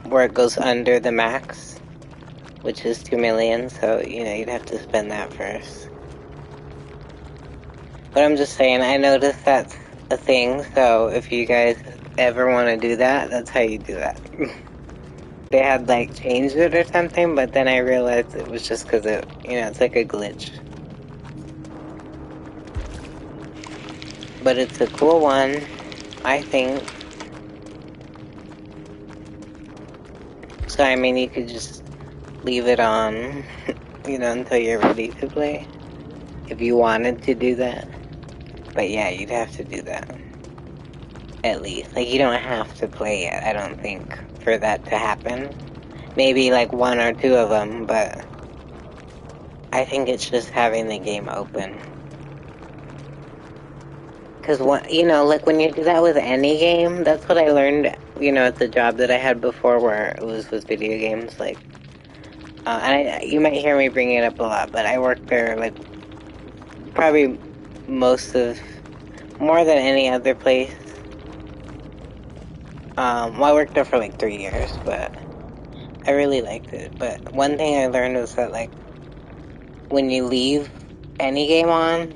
where it goes under the max, which is 2 million, so, you know, you'd have to spend that first. But I'm just saying, I noticed that's a thing, so if you guys ever want to do that, that's how you do that. They had, like, changed it or something, but then I realized it was just because it, you know, it's like a glitch. But it's a cool one, I think. So, I mean, you could just leave it on, you know, until you're ready to play. If you wanted to do that. But yeah, you'd have to do that. At least. Like, you don't have to play it, I don't think, for that to happen. Maybe, like, 1 or 2 of them, but I think it's just having the game open. Because, you know, like, when you do that with any game, that's what I learned, you know, at the job that I had before where it was with video games, like... and you might hear me bring it up a lot, but I worked there, like, probably more than any other place. Well, I worked there for like 3 years, but I really liked it. But one thing I learned was that, like, when you leave any game on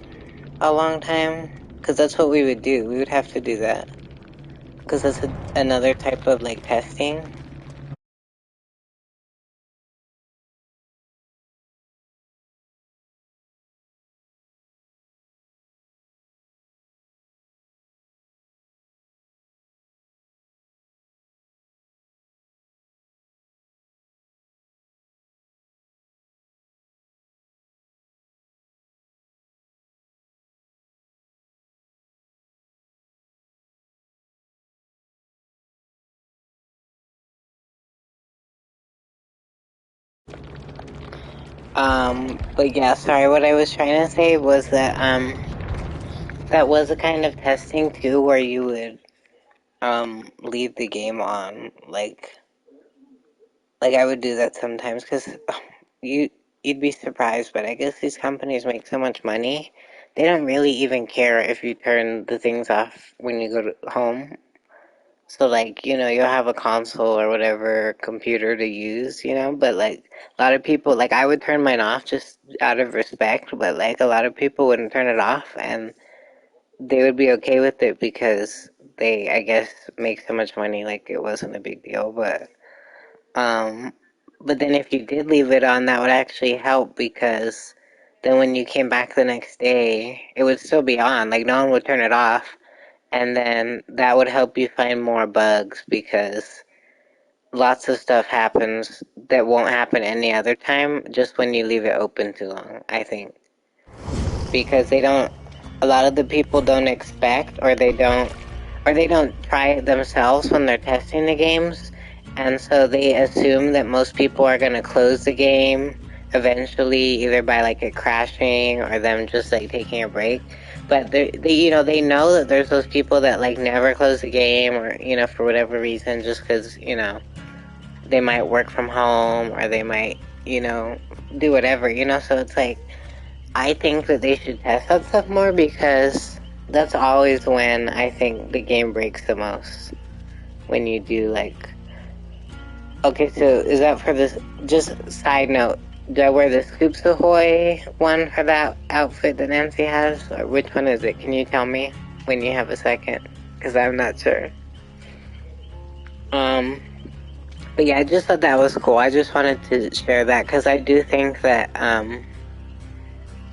a long time, because that's what we would do, we would have to do that. Because that's another type of, like, testing. But yeah, sorry, what I was trying to say was that, that was a kind of testing too, where you would leave the game on, like I would do that sometimes, because you you'd be surprised, but I guess these companies make so much money, they don't really even care if you turn the things off when you go to home. So like, you'll have a console or whatever computer to use, but like a lot of people, like I would turn mine off just out of respect, but like a lot of people wouldn't turn it off and they would be okay with it because they, I guess, make so much money, like it wasn't a big deal, um but then if you did leave it on, that would actually help because then when you came back the next day, it would still be on, like no one would turn it off, and then that would help you find more bugs because lots of stuff happens that won't happen any other time just when you leave it open too long, I think. Because a lot of the people don't expect or they don't try it themselves when they're testing the games, and so they assume that most people are going to close the game eventually, either by like it crashing or them just like taking a break. But they know that there's those people that like never close the game, or for whatever reason, just because they might work from home or they might do whatever. So it's like, I think that they should test that stuff more because that's always when I think the game breaks the most. When you do like, okay, so is that for this? Just side note, do I wear the Scoops Ahoy one for that outfit that Nancy has, or which one is it? Can you tell me when you have a second? Because I'm not sure. But yeah, I just thought that was cool. I just wanted to share that because I do think that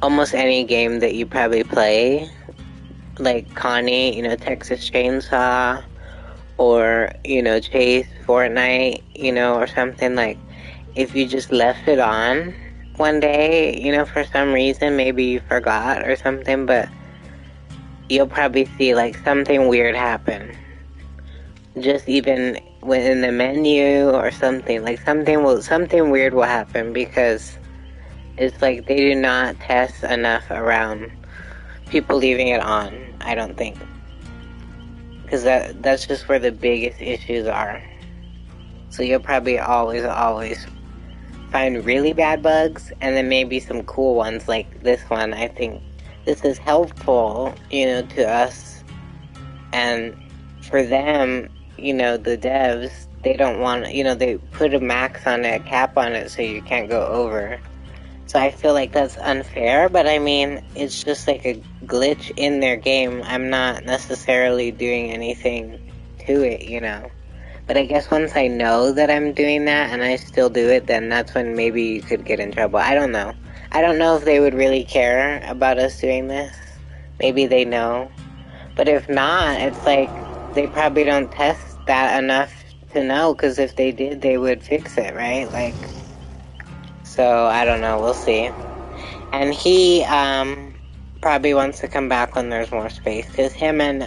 almost any game that you probably play, like Connie, Texas Chainsaw, or, Chase, Fortnite, or something, like, if you just left it on one day, for some reason, maybe you forgot or something, but you'll probably see, like, something weird happen. Just even within the menu or something, like, something weird will happen because it's like they do not test enough around people leaving it on, I don't think. Because that's just where the biggest issues are. So you'll probably always find really bad bugs, and then maybe some cool ones like this one. I think this is helpful, to us. And for them, the devs, they don't want, they put a max on it, a cap on it, so you can't go over. So I feel like that's unfair, but I mean, it's just like a glitch in their game. I'm not necessarily doing anything to it. But I guess once I know that I'm doing that and I still do it, then that's when maybe you could get in trouble. I don't know. I don't know if they would really care about us doing this. Maybe they know. But if not, it's like they probably don't test that enough to know, because if they did, they would fix it, right? Like, so I don't know. We'll see. And he probably wants to come back when there's more space, because him and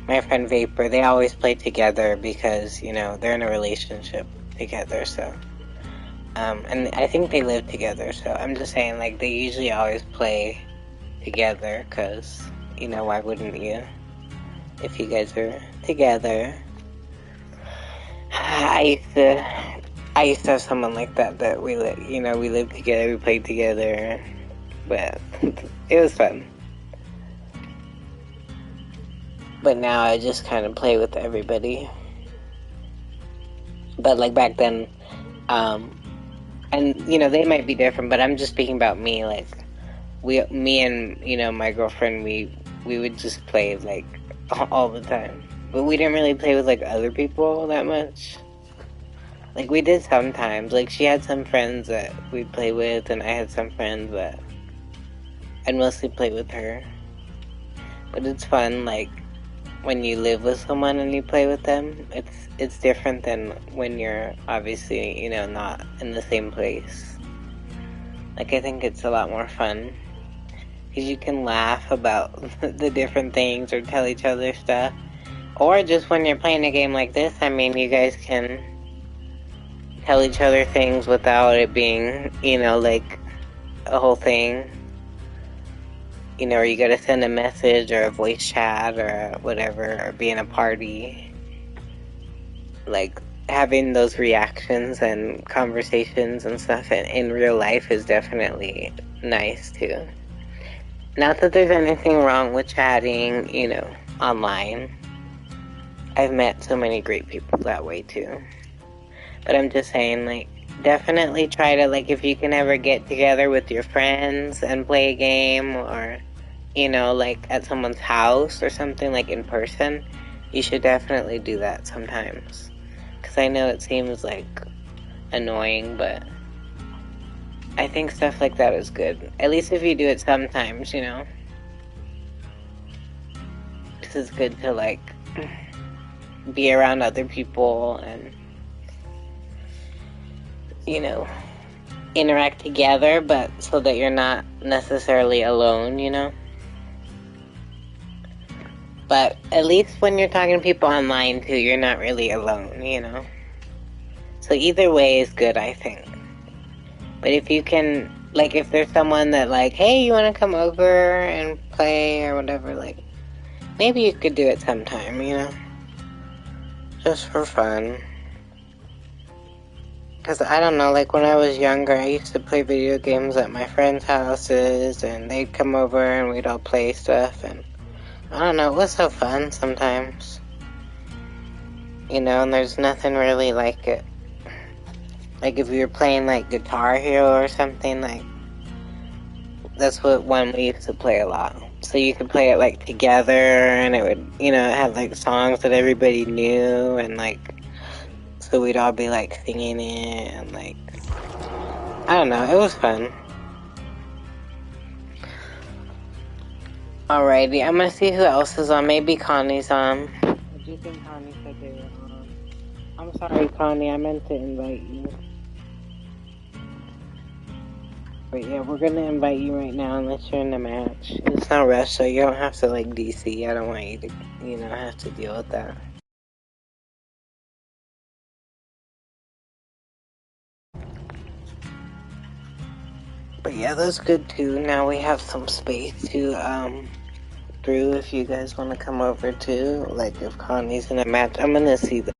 my friend Vapor, they always play together because, they're in a relationship together, so. And I think they live together, so I'm just saying, like, they usually always play together, because, why wouldn't you? If you guys are together. I used to have someone like that we lived together, we played together, but it was fun. But now I just kind of play with everybody. But like back then, and they might be different, but I'm just speaking about me. Like me and my girlfriend, we would just play like all the time. But we didn't really play with like other people that much. Like we did sometimes. Like she had some friends that we'd play with, and I had some friends, but I'd mostly play with her. But it's fun, like, when you live with someone and you play with them. It's different than when you're obviously, not in the same place. Like, I think it's a lot more fun, because you can laugh about the different things or tell each other stuff. Or just when you're playing a game like this, I mean, you guys can tell each other things without it being, like, a whole thing. you know, or you gotta send a message or a voice chat or whatever, or be in a party. Like, having those reactions and conversations and stuff in real life is definitely nice too. Not that there's anything wrong with chatting, you know, online. I've met so many great people that way too. But I'm just saying, like, definitely try to, like, if you can ever get together with your friends and play a game, or, you know, like at someone's house or something, like in person, you should definitely do that sometimes. Because I know it seems like annoying, but I think stuff like that is good. At least if you do it sometimes, you know. This is good to, like, be around other people and, you know, interact together, but so that you're not necessarily alone, you know? But at least when you're talking to people online too, you're not really alone, you know? So either way is good, I think. But if you can, like, if there's someone that, like, hey, you want to come over and play or whatever, like, maybe you could do it sometime, you know? Just for fun. Because I don't know, like when I was younger, I used to play video games at my friends' houses, and they'd come over and we'd all play stuff, and I don't know, it was so fun sometimes. You know, and there's nothing really like it. Like if you were playing like Guitar Hero or something, like, that's what one we used to play a lot. So you could play it like together, and it would, you know, it had like songs that everybody knew, and like, so we'd all be like singing it, and like, I don't know, it was fun. Alrighty, I'm gonna see who else is on. Maybe Connie's on. I do think Connie said they were on. I'm sorry, Connie, I meant to invite you. But yeah, we're gonna invite you right now unless you're in the match. It's no rush, so you don't have to like DC. I don't want you to, you know, have to deal with that. But yeah, that's good too. Now we have some space to through if you guys want to come over too. Like if Connie's in a match, I'm gonna see the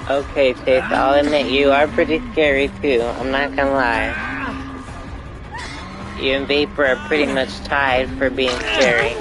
Okay, Chase, I'll admit you are pretty scary too, I'm not gonna lie. You and Vapor are pretty much tied for being scary.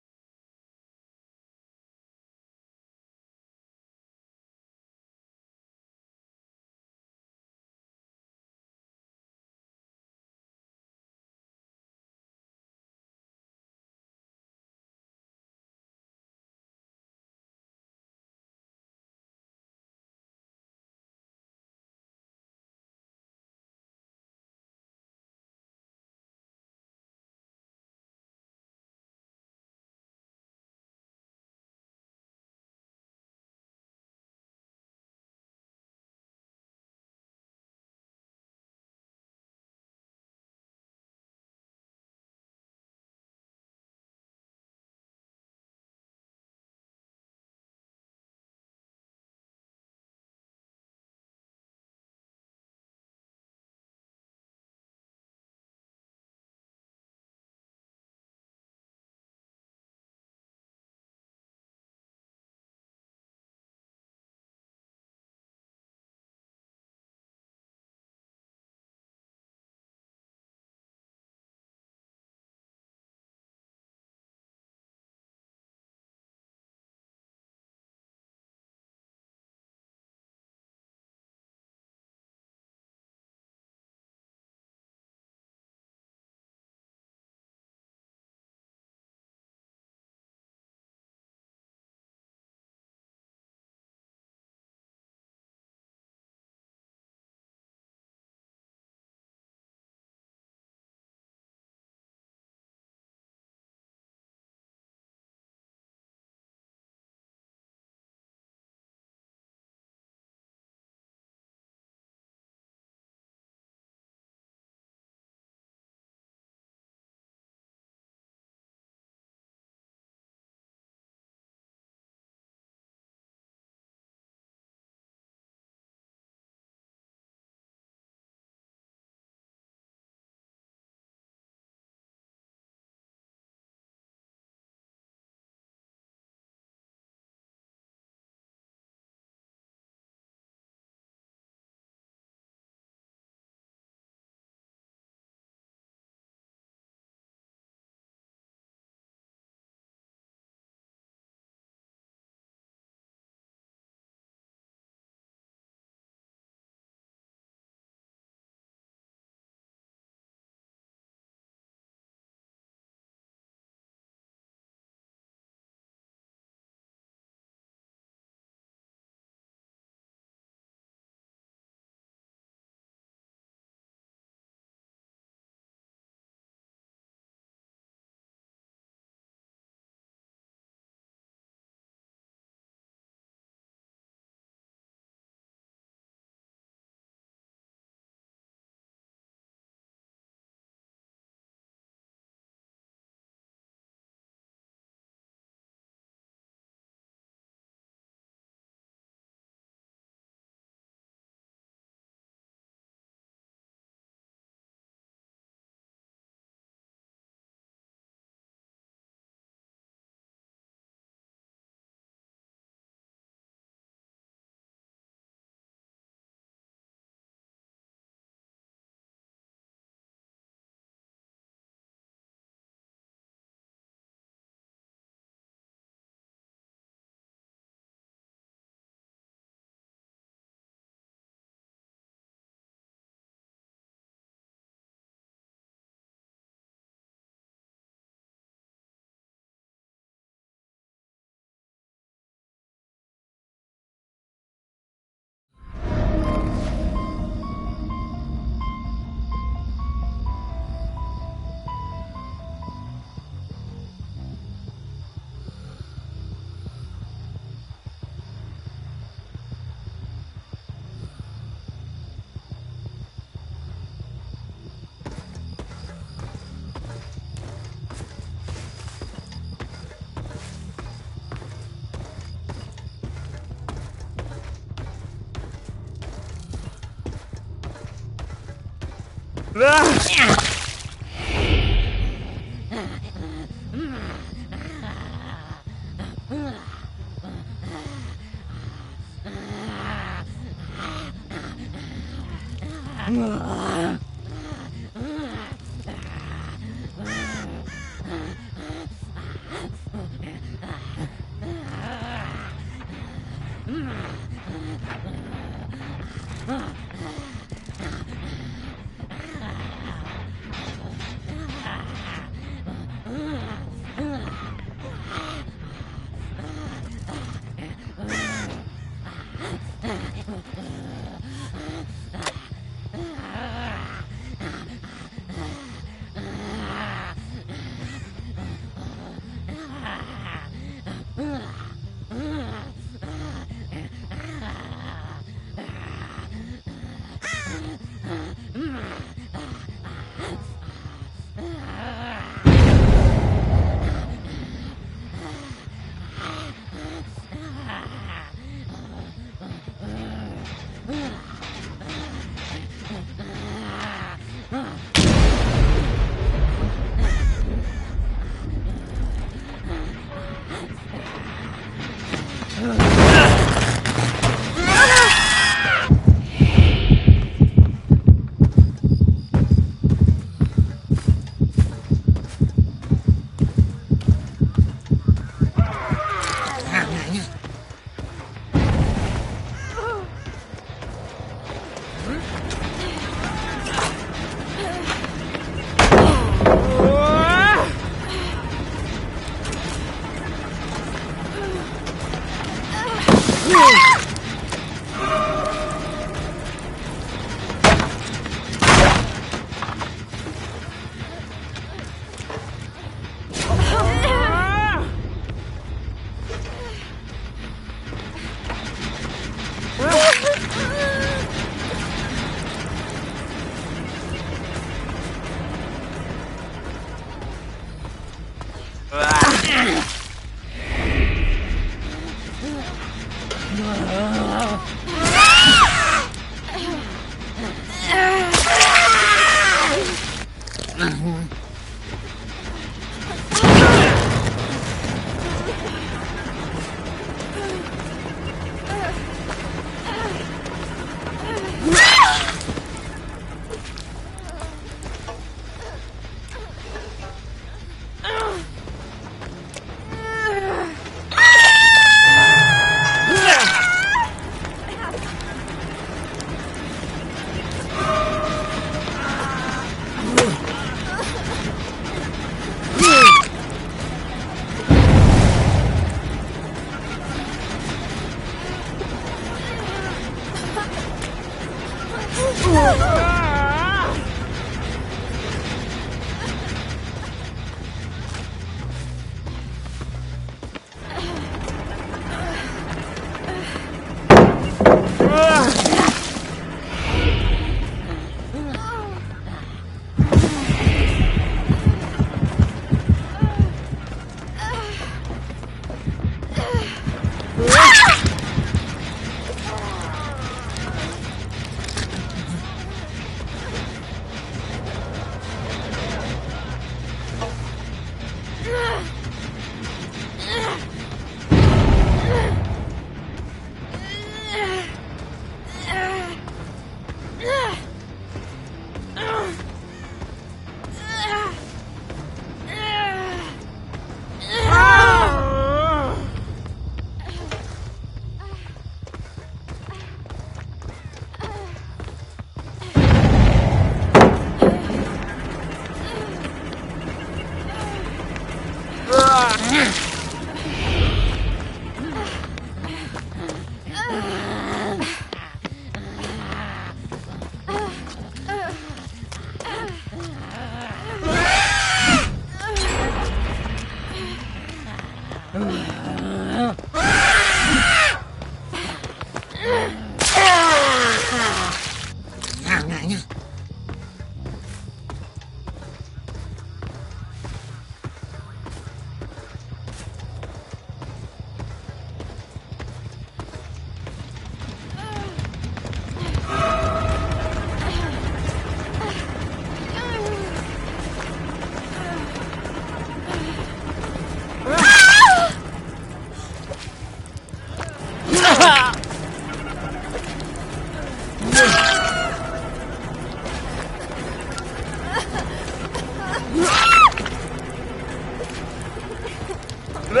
Hey,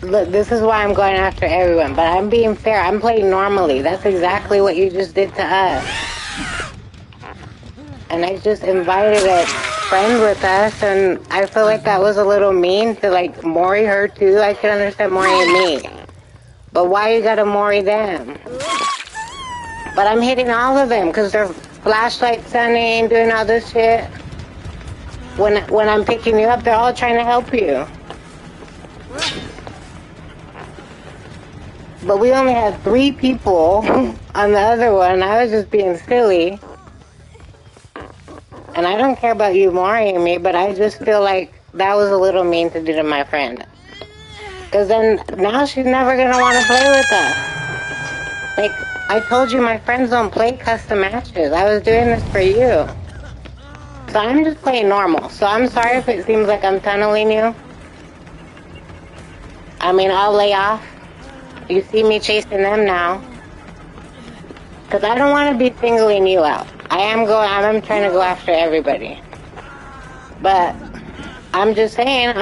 look, this is why I'm going after everyone, but I'm being fair. I'm playing normally. That's exactly what you just did to us. And I just invited a friend with us, and I feel like that was a little mean to, like, Mori her too. I can understand Mori and me. But why you gotta Mori them? But I'm hitting all of them, because they're flashlight sunning, doing all this shit. When I'm picking you up, they're all trying to help you. But we only had 3 people on the other one. I was just being silly. And I don't care about you worrying me, but I just feel like that was a little mean to do to my friend. Because then, now she's never going to want to play with us. Like, I told you my friends don't play custom matches. I was doing this for you. So I'm just playing normal. So I'm sorry if it seems like I'm tunneling you. I mean, I'll lay off. You see me chasing them now. Because I don't want to be singling you out. I'm trying to go after everybody. But I'm just saying,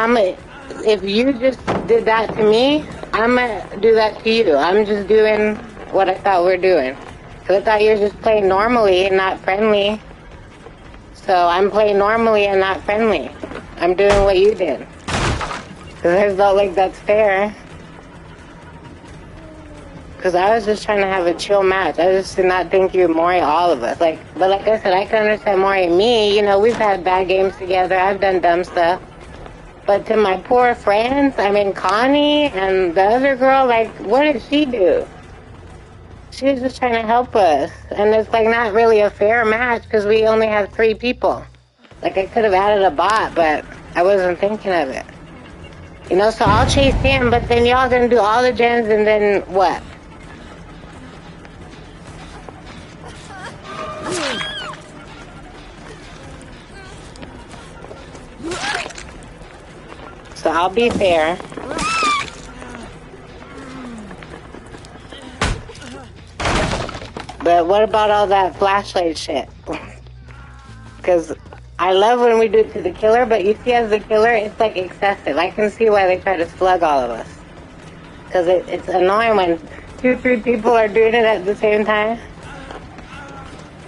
if you just did that to me, I'm going to do that to you. I'm just doing what I thought we were doing. So I thought you were just playing normally and not friendly. So I'm playing normally and not friendly. I'm doing what you did. Because I felt like that's fair. Because I was just trying to have a chill match. I just did not think you would Mori all of us. But like I said, I can understand Mori and me. You know, we've had bad games together. I've done dumb stuff. But to my poor friends, I mean, Connie and the other girl, like, what did she do? She was just trying to help us. And it's, like, not really a fair match because we only have 3 people. Like, I could have added a bot, but I wasn't thinking of it. You know, so I'll chase him, but then y'all gonna do all the gens and then what? So I'll be fair. But what about all that flashlight shit? Because I love when we do it to the killer, but you see as the killer, it's like excessive. I can see why they try to slug all of us. Because it's annoying when 2-3 people are doing it at the same time.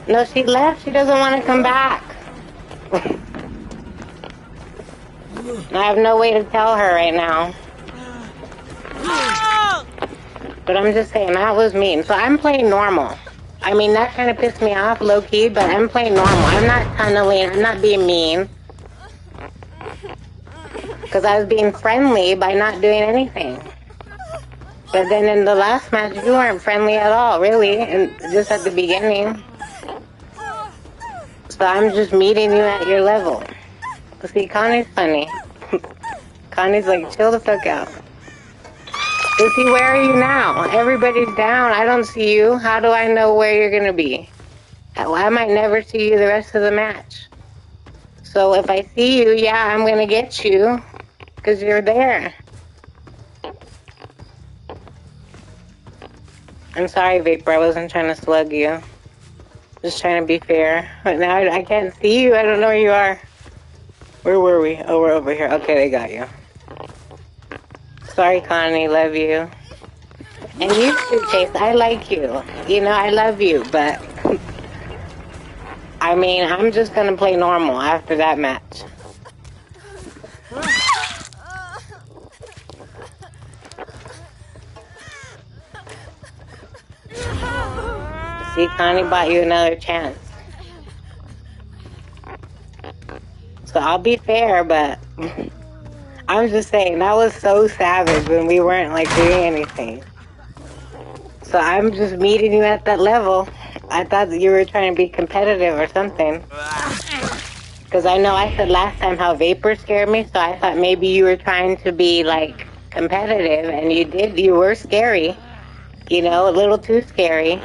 No, she left. She doesn't want to come back. I have no way to tell her right now. But I'm just saying, that was mean. So I'm playing normal. I mean, that kind of pissed me off, low-key, but I'm playing normal. I'm not tunneling. I'm not being mean. Because I was being friendly by not doing anything. But then in the last match, you weren't friendly at all, really. And just at the beginning. So I'm just meeting you at your level. See, Connie's funny. Connie's like, chill the fuck out. You see, where are you now? Everybody's down. I don't see you. How do I know where you're going to be? I might never see you the rest of the match. So if I see you, yeah, I'm going to get you. Because you're there. I'm sorry, Vapor. I wasn't trying to slug you. Just trying to be fair. But now I can't see you. I don't know where you are. Where were we? Oh, we're over here. Okay, they got you. Sorry, Connie. Love you. And you too, Chase. I like you. You know, I love you, but... I mean, I'm just gonna play normal after that match. See, Connie bought you another chance. So I'll be fair, but I'm just saying, that was so savage when we weren't, like, doing anything. So I'm just meeting you at that level. I thought that you were trying to be competitive or something. Because I know I said last time how Vapor scared me, so I thought maybe you were trying to be, like, competitive, and you were scary. You know, a little too scary.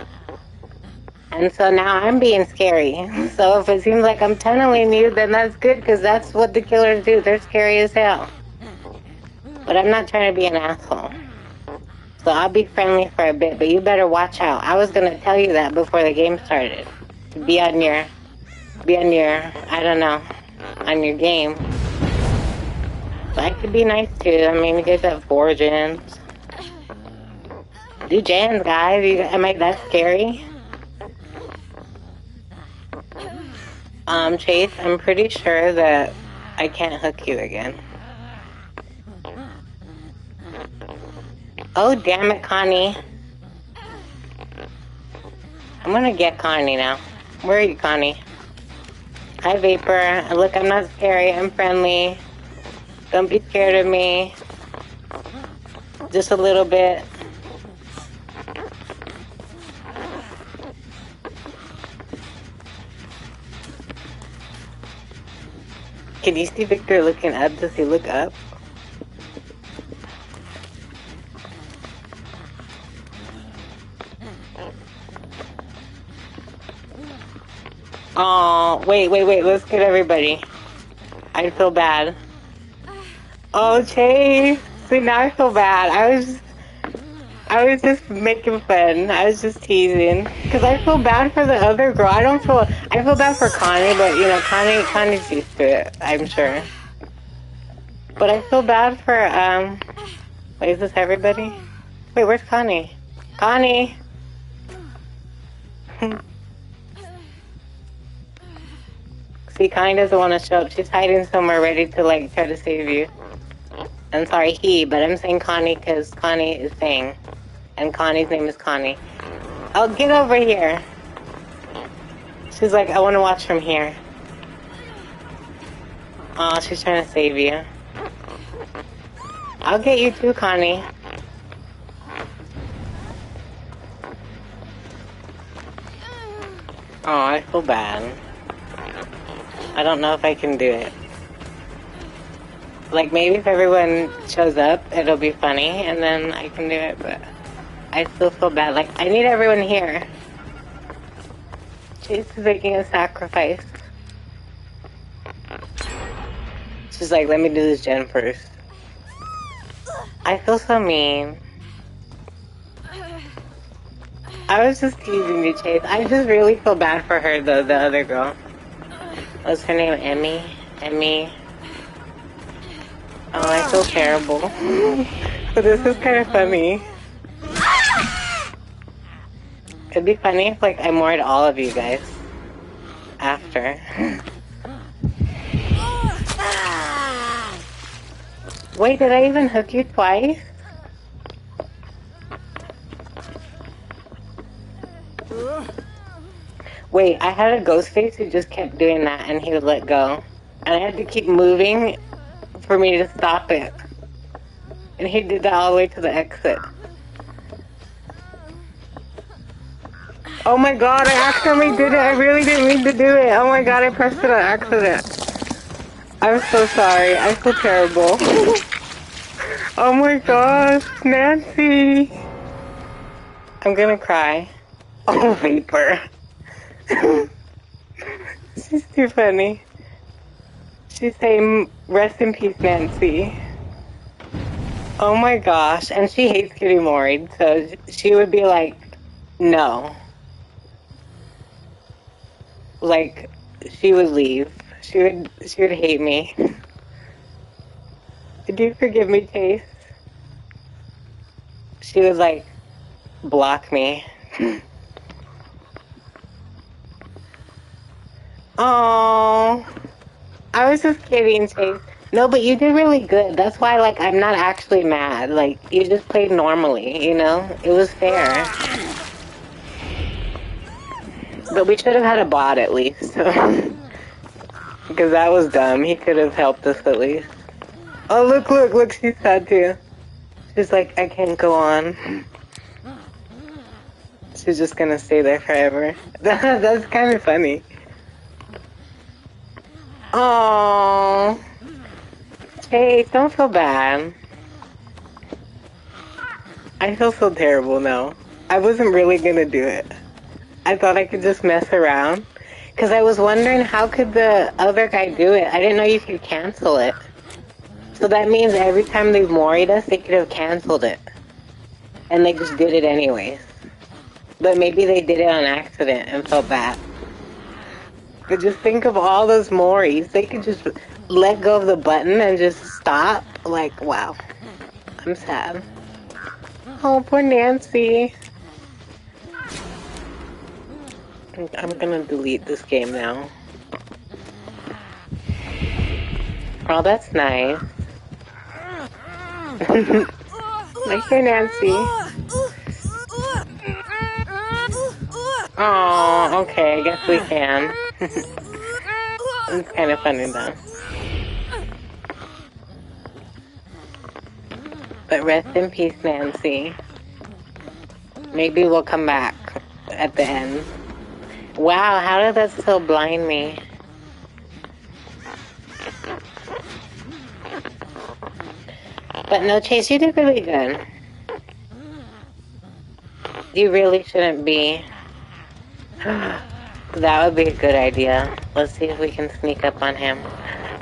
And so now I'm being scary. So if it seems like I'm tunneling you, then that's good, because that's what the killers do. They're scary as hell. But I'm not trying to be an asshole. So I'll be friendly for a bit, but you better watch out. I was going to tell you that before the game started. Be on your, I don't know, on your game. But I could be nice too. I mean, you guys have 4 gens. Do gens, guys. Am I that scary? Chase, I'm pretty sure that I can't hook you again. Oh, damn it, Connie. I'm gonna get Connie now. Where are you, Connie? Hi, Vapor. Look, I'm not scary. I'm friendly. Don't be scared of me. Just a little bit. Can you see Victor looking up? Does he look up? Oh, wait. Let's get everybody. I feel bad. Oh, Chase. See, now I feel bad. I was just making fun. I was just teasing. Because I feel bad for the other girl. I feel bad for Connie, but, you know, Connie's used to it, I'm sure. But I feel bad for, wait, is this everybody? Wait, where's Connie? Connie! See, Connie doesn't want to show up. She's hiding somewhere ready to, like, try to save you. I'm sorry, but I'm saying Connie because Connie is saying. And Connie's name is Connie. Oh, get over here. She's like, I want to watch from here. Oh, she's trying to save you. I'll get you too, Connie. Oh, I feel bad. I don't know if I can do it. Like, maybe if everyone shows up, it'll be funny, and then I can do it, but I still feel bad. Like, I need everyone here. She's making a sacrifice. She's like, let me do this gen first. I feel so mean. I was just teasing you, Chase. I just really feel bad for her, though, the other girl. What's her name? Emmy. Oh, I feel terrible. But this is kind of funny. It'd be funny if, like, I moored all of you guys after. Wait, did I even hook you twice? Wait, I had a ghost face who just kept doing that and he would let go. And I had to keep moving for me to stop it. And he did that all the way to the exit. Oh my god, I accidentally did it. I really didn't mean to do it. Oh my god, I pressed it on accident. I'm so sorry. I feel terrible. Oh my gosh, Nancy. I'm gonna cry. Oh, Vapor. She's too funny. She's saying, rest in peace, Nancy. Oh my gosh. And she hates getting married, so she would be like, no. Like, she would leave. She would hate me. Did you forgive me, Chase? She would, like, block me. Oh, I was just kidding, Chase. No, but you did really good. That's why, like, I'm not actually mad. Like, you just played normally, you know? It was fair. But we should have had a bot at least. Because that was dumb. He could have helped us at least. Oh, look, she's sad too. She's like, I can't go on. She's just gonna stay there forever. That's kind of funny. Oh, Chase, don't feel bad. I feel so terrible now. I wasn't really gonna do it. I thought I could just mess around. Because I was wondering how could the other guy do it. I didn't know you could cancel it. So that means every time they moried us, they could have canceled it. And they just did it anyways. But maybe they did it on accident and felt bad. But just think of all those moris. They could just let go of the button and just stop. Like, wow. I'm sad. Oh, poor Nancy. I'm gonna delete this game now. Oh, that's nice. Like, hey, Nancy. Oh, okay, I guess we can. It's kind of funny, though. But rest in peace, Nancy. Maybe we'll come back at the end. Wow, how did that still blind me? But no, Chase, you did really good. You really shouldn't be. That would be a good idea. Let's see if we can sneak up on him.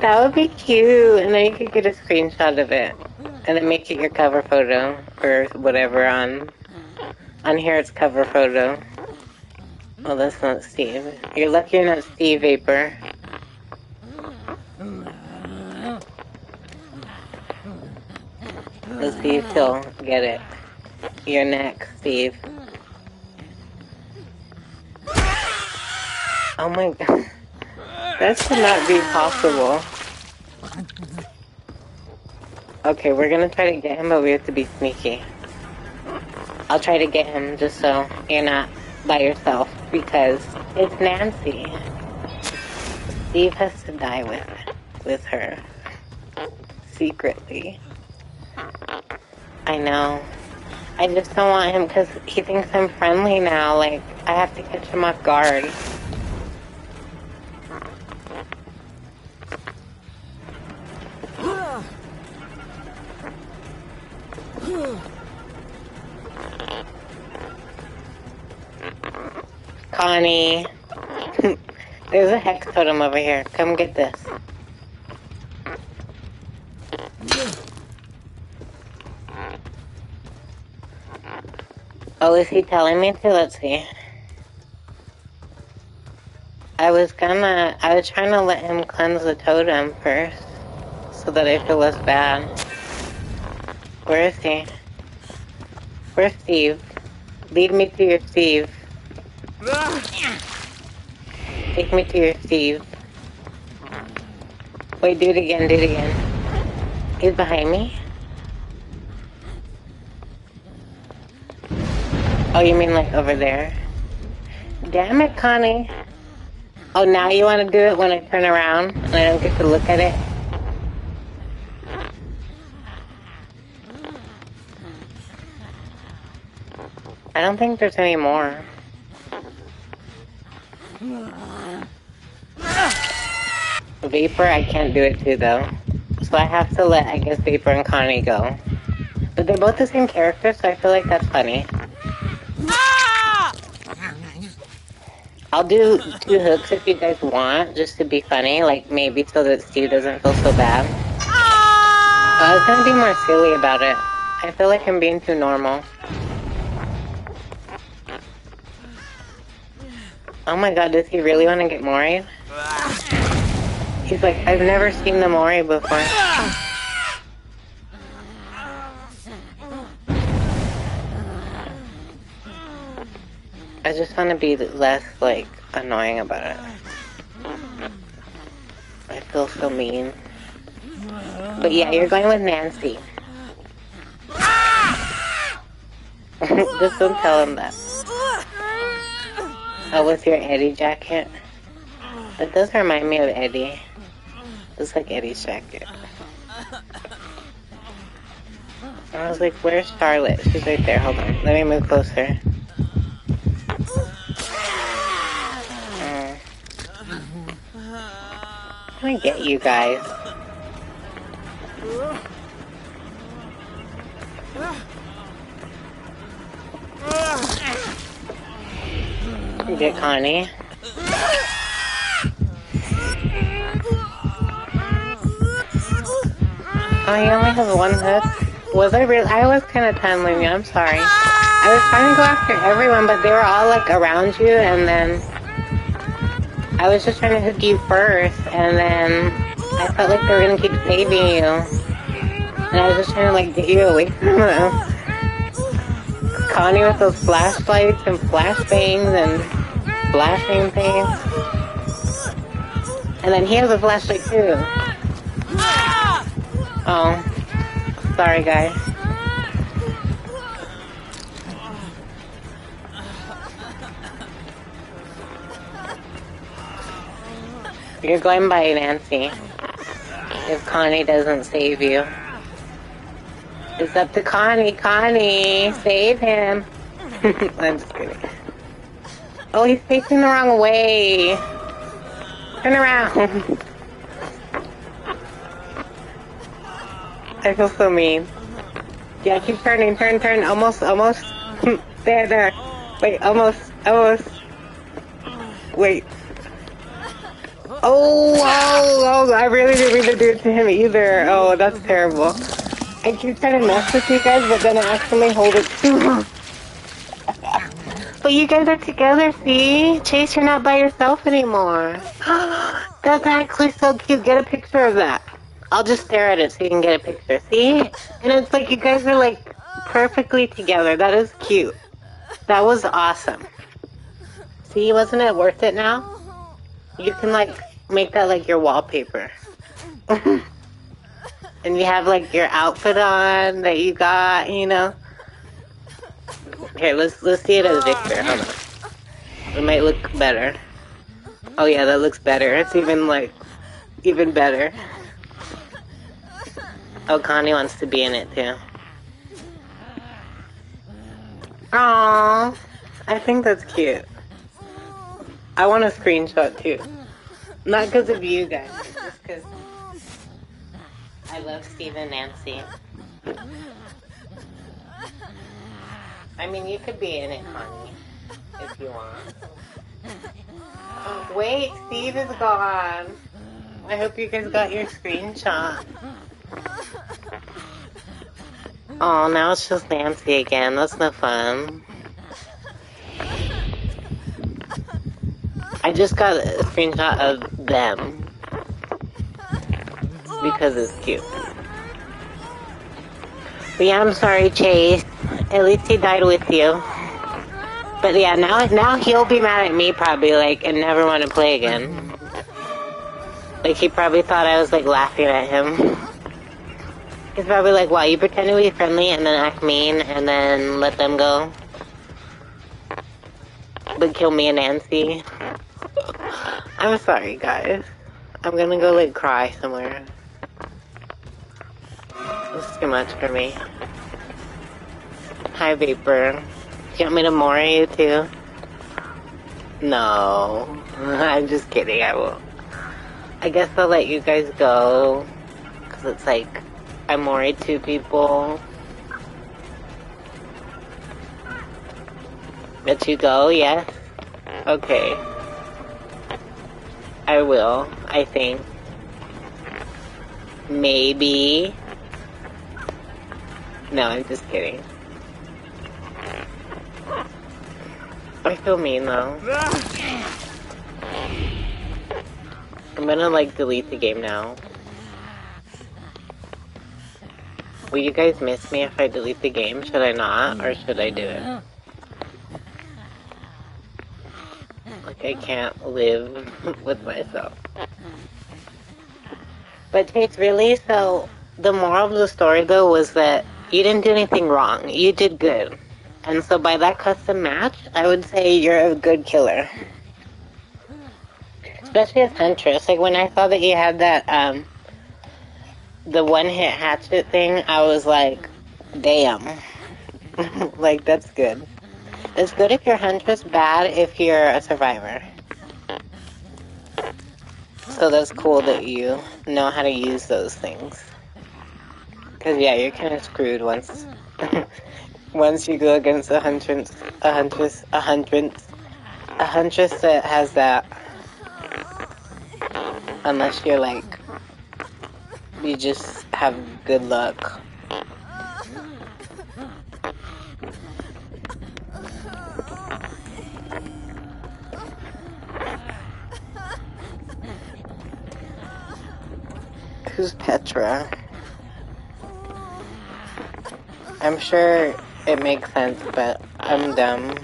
That would be cute. And then you could get a screenshot of it. And then make it your cover photo. Or whatever on here it's cover photo. Oh, that's not Steve. You're lucky you're not Steve Vapor. Let's see if he'll get it. You're next, Steve. Oh my god. That should not be possible. Okay, we're gonna try to get him, but we have to be sneaky. I'll try to get him just so you're not by yourself, because it's Nancy. Steve has to die with her. Secretly. I know. I just don't want him because he thinks I'm friendly now. Like, I have to catch him off guard. Connie. There's a hex totem over here. Come get this. Oh, is he telling me to? Let's see. I was trying to let him cleanse the totem first, so that I feel less bad. Where is he? Where's Steve? Lead me to your Steve. Take me to your Steve. Wait, do it again, do it again. He's behind me? Oh, you mean like over there? Damn it, Connie. Oh, now you want to do it when I turn around and I don't get to look at it? I don't think there's any more. Vapor, I can't do it too, though. So I have to let, I guess, Vapor and Connie go. But they're both the same character, so I feel like that's funny. I'll do 2 hooks if you guys want, just to be funny, like maybe so that Steve doesn't feel so bad. But I was gonna be more silly about it. I feel like I'm being too normal. Oh my god, does he really want to get Mori? He's like, I've never seen the Mori before. I just want to be less, like, annoying about it. I feel so mean. But yeah, you're going with Nancy. Just don't tell him that. Oh, with your Eddie jacket? That does remind me of Eddie. Just like Eddie's jacket. I was like, where's Charlotte? She's right there. Hold on. Let me move closer. Can I get you guys? Get Connie. Oh, he only has one hit? Was I really? I was kind of tunneling you, I'm sorry. I was trying to go after everyone, but they were all, like, around you, and then I was just trying to hook you first, and then I felt like they were gonna keep saving you. And I was just trying to, like, get you away from them. Connie with those flashlights and flashbangs and flashing things. And then he has a flashlight, too. Oh. Sorry, guys. You're going by Nancy. If Connie doesn't save you. It's up to Connie. Connie, save him. I'm just kidding. Oh, he's facing the wrong way. Turn around. I feel so mean. Yeah, keep turning. Turn. Almost. There. Wait, almost. Wait. Oh, I really didn't mean to do it to him either. Oh, that's terrible. I keep trying to mess with you guys, but then I accidentally hold it too long. But you guys are together, see? Chase, you're not by yourself anymore. That's actually so cute. Get a picture of that. I'll just stare at it so you can get a picture. See? And it's like you guys are like perfectly together. That is cute. That was awesome. See, wasn't it worth it now? You can like make that like your wallpaper. And you have like your outfit on that you got, you know. Here, let's see it as Victor. Hold on. It might look better. Oh yeah, that looks better. It's even better. Oh, Connie wants to be in it too. Aww, I think that's cute. I want a screenshot too. Not because of you guys, just because I love Steve and Nancy. I mean, you could be in it, Connie, if you want. Oh, wait, Steve is gone. I hope you guys got your screenshot. Oh, now it's just Nancy again. That's no fun. I just got a screenshot of them because it's cute. But yeah, I'm sorry, Chase. At least he died with you. But yeah, now he'll be mad at me probably, like, and never want to play again. Like, he probably thought I was, like, laughing at him. He's probably like, wow, you pretend to be friendly and then act mean and then let them go. But kill me and Nancy. I'm sorry, guys. I'm gonna go, like, cry somewhere. This is too much for me. Hi, Vapor. Do you want me to more you, too? No. I'm just kidding, I won't. I guess I'll let you guys go. Because it's like, I'm worried two people. Let you go, yes? Okay. I will, I think. Maybe. No, I'm just kidding. I feel mean though. I'm gonna like delete the game now. Will you guys miss me if I delete the game? Should I not? Or should I do it? Like I can't live with myself. But Tate, really? So the moral of the story though was that you didn't do anything wrong. You did good. And so by that custom match, I would say you're a good killer. Especially as Huntress. Like when I saw that you had that, the one-hit hatchet thing, I was like, damn. Like, that's good. It's good if you're Huntress, bad if you're a survivor. So that's cool that you know how to use those things. Because, yeah, you're kind of screwed once you go against a huntress. A huntress that has that, unless you're like, you just have good luck. Who's Petra? I'm sure it makes sense, but I'm dumb.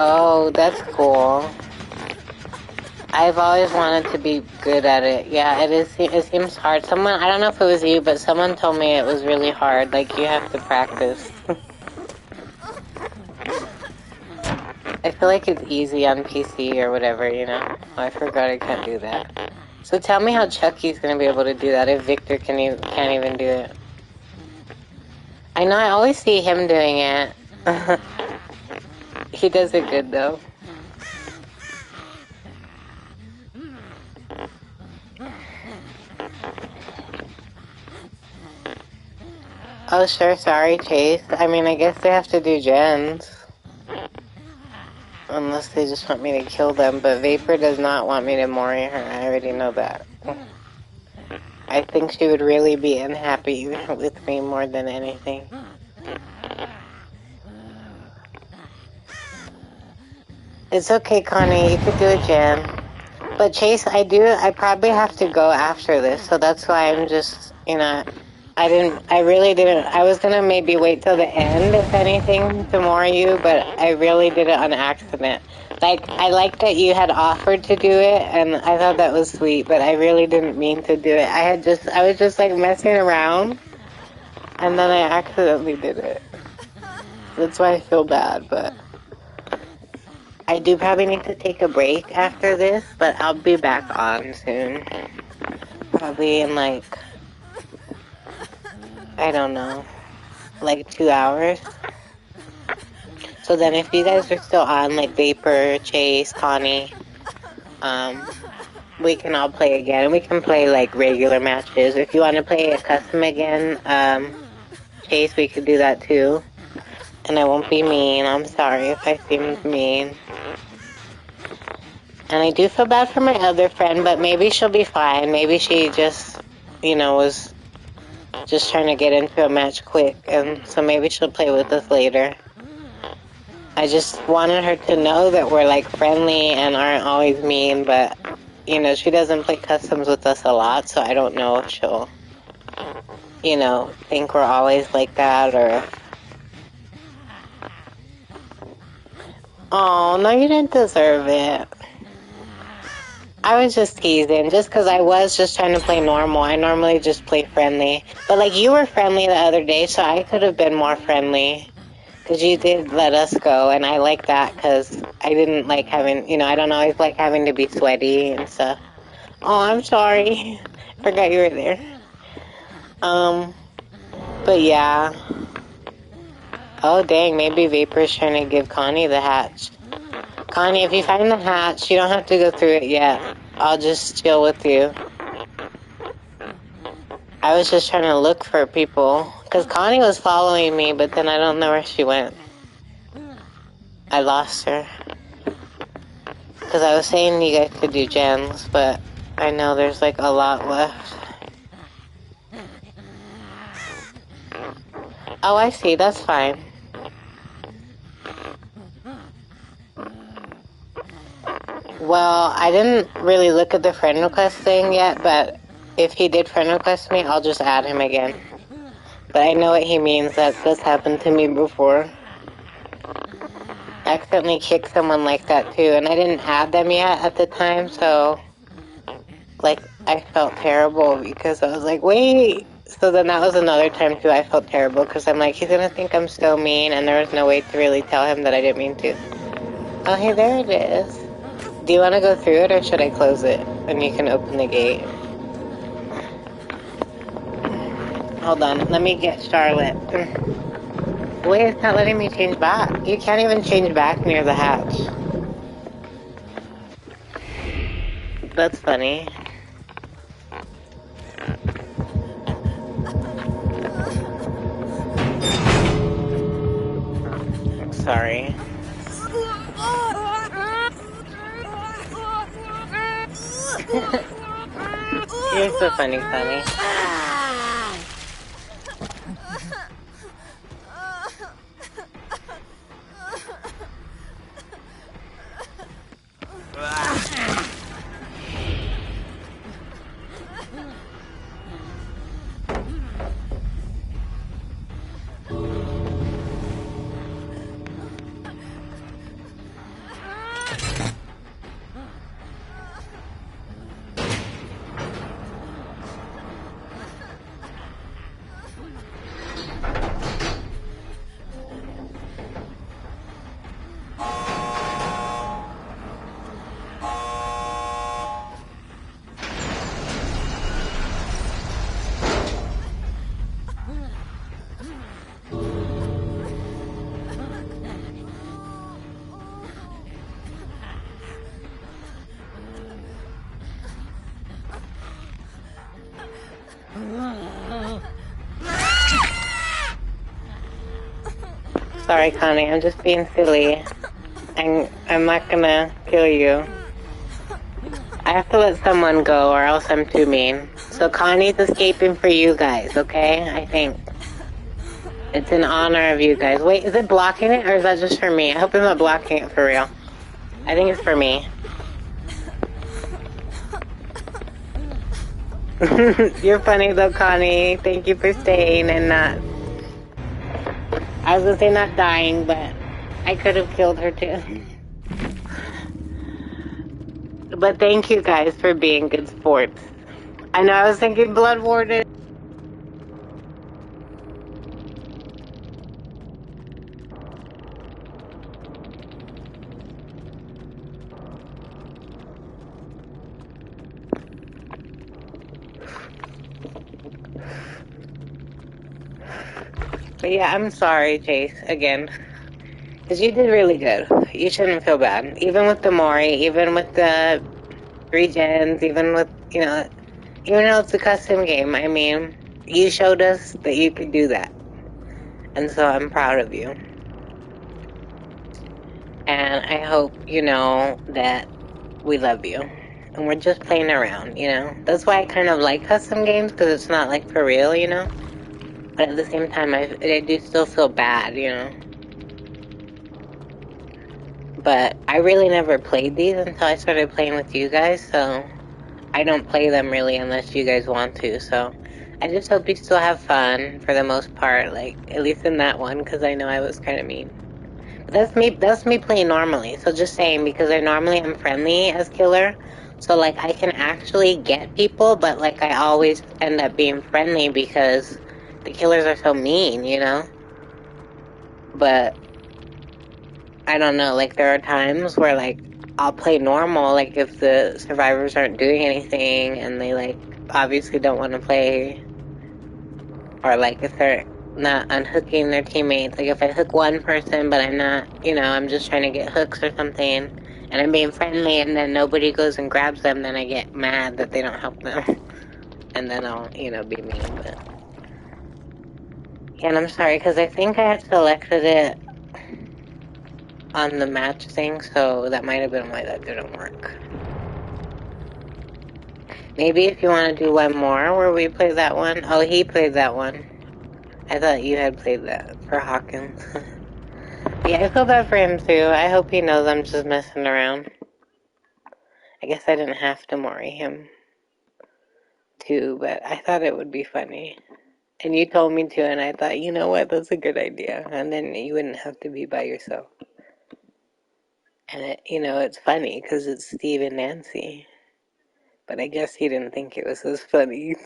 Oh, that's cool. I've always wanted to be good at it. Yeah, it is. It seems hard. I don't know if it was you, but someone told me it was really hard. Like, you have to practice. I feel like it's easy on PC or whatever, you know? Oh, I forgot I can't do that. So tell me how Chucky's gonna be able to do that if Victor can't even do it. I know, I always see him doing it. He does it good, though. Oh, sure, sorry, Chase. I mean, I guess they have to do gens. Unless they just want me to kill them, but Vapor does not want me to mori her. I already know that. I think she would really be unhappy with me more than anything. It's okay, Connie. You could do a gen. But Chase, I probably have to go after this, so that's why I'm just, you know, I really didn't, I was gonna maybe wait till the end, if anything, to mori you, but I really did it on accident. Like, I liked that you had offered to do it, and I thought that was sweet, but I really didn't mean to do it. I was just like messing around, and then I accidentally did it. That's why I feel bad, but I do probably need to take a break after this, but I'll be back on soon. Probably in like, I don't know, like 2 hours. So then if you guys are still on, like Vapor, Chase, Connie, we can all play again. And we can play like regular matches. If you want to play a custom again, Chase, we could do that too. And I won't be mean. I'm sorry if I seemed mean. And I do feel bad for my other friend, but maybe she'll be fine. Maybe she just, you know, was just trying to get into a match quick. And so maybe she'll play with us later. I just wanted her to know that we're like friendly and aren't always mean, but you know, she doesn't play customs with us a lot, so I don't know if she'll, you know, think we're always like that or... Oh, no, you didn't deserve it. I was just teasing, just because I was just trying to play normal. I normally just play friendly. But like, you were friendly the other day, so I could have been more friendly. Because you did let us go, and I like that, because I didn't like having, you know, I don't always like having to be sweaty and stuff. Oh, I'm sorry. Forgot you were there. But yeah. Oh, dang, maybe Vapor's trying to give Connie the hatch. Connie, if you find the hatch, you don't have to go through it yet. I'll just chill with you. I was just trying to look for people. Because Connie was following me, but then I don't know where she went. I lost her. Because I was saying you guys could do gens, but I know there's like a lot left. Oh, I see. That's fine. Well, I didn't really look at the friend request thing yet, but if he did friend request me, I'll just add him again. But I know what he means. That's happened to me before. I accidentally kicked someone like that too, and I didn't add them yet at the time, so like I felt terrible because I was like, wait. So then that was another time too I felt terrible because I'm like, he's gonna think I'm so mean, and there was no way to really tell him that I didn't mean to. Oh, hey, there it is. Do you want to go through it, or should I close it and you can open the gate? Hold on, let me get Charlotte. Wait, it's not letting me change back. You can't even change back near the hatch. That's funny. sorry. You're so funny, Connie. Sorry, Connie, I'm just being silly. I'm not gonna kill you. I have to let someone go or else I'm too mean. So Connie's escaping for you guys, okay? I think. It's in honor of you guys. Wait, is it blocking it or is that just for me? I hope it's not blocking it for real. I think it's for me. You're funny though, Connie. Thank you for staying and not... I was gonna say not dying, but I could have killed her too. But thank you guys for being good sports. I know I was thinking Blood Warden. But yeah, I'm sorry, Chase, again. Because you did really good. You shouldn't feel bad. Even with the Mori, even with the regens, even with, you know, even though it's a custom game, I mean, you showed us that you could do that. And so I'm proud of you. And I hope you know that we love you. And we're just playing around, you know? That's why I kind of like custom games, because it's not like for real, you know? But at the same time, I do still feel bad, you know? But I really never played these until I started playing with you guys, so I don't play them really unless you guys want to, so I just hope you still have fun for the most part, like, at least in that one, because I know I was kind of mean. But that's me playing normally, so just saying, because I normally am friendly as killer, so, like, I can actually get people, but, like, I always end up being friendly because the killers are so mean, you know? But I don't know, like, there are times where, like, I'll play normal, like, if the survivors aren't doing anything and they, like, obviously don't want to play, or, like, if they're not unhooking their teammates, like, if I hook one person but I'm not, you know, I'm just trying to get hooks or something, and I'm being friendly and then nobody goes and grabs them, then I get mad that they don't help them, and then I'll, you know, be mean, but... Yeah, and I'm sorry, because I think I had selected it on the match thing, so that might have been why that didn't work. Maybe if you want to do one more where we play that one. Oh, he played that one. I thought you had played that for Hawkins. Yeah, I feel bad for him too. I hope he knows I'm just messing around. I guess I didn't have to Mori him too, but I thought it would be funny. And you told me to, and I thought, you know what, that's a good idea. And then you wouldn't have to be by yourself. And it, you know, it's funny because it's Steve and Nancy. But I guess he didn't think it was as funny.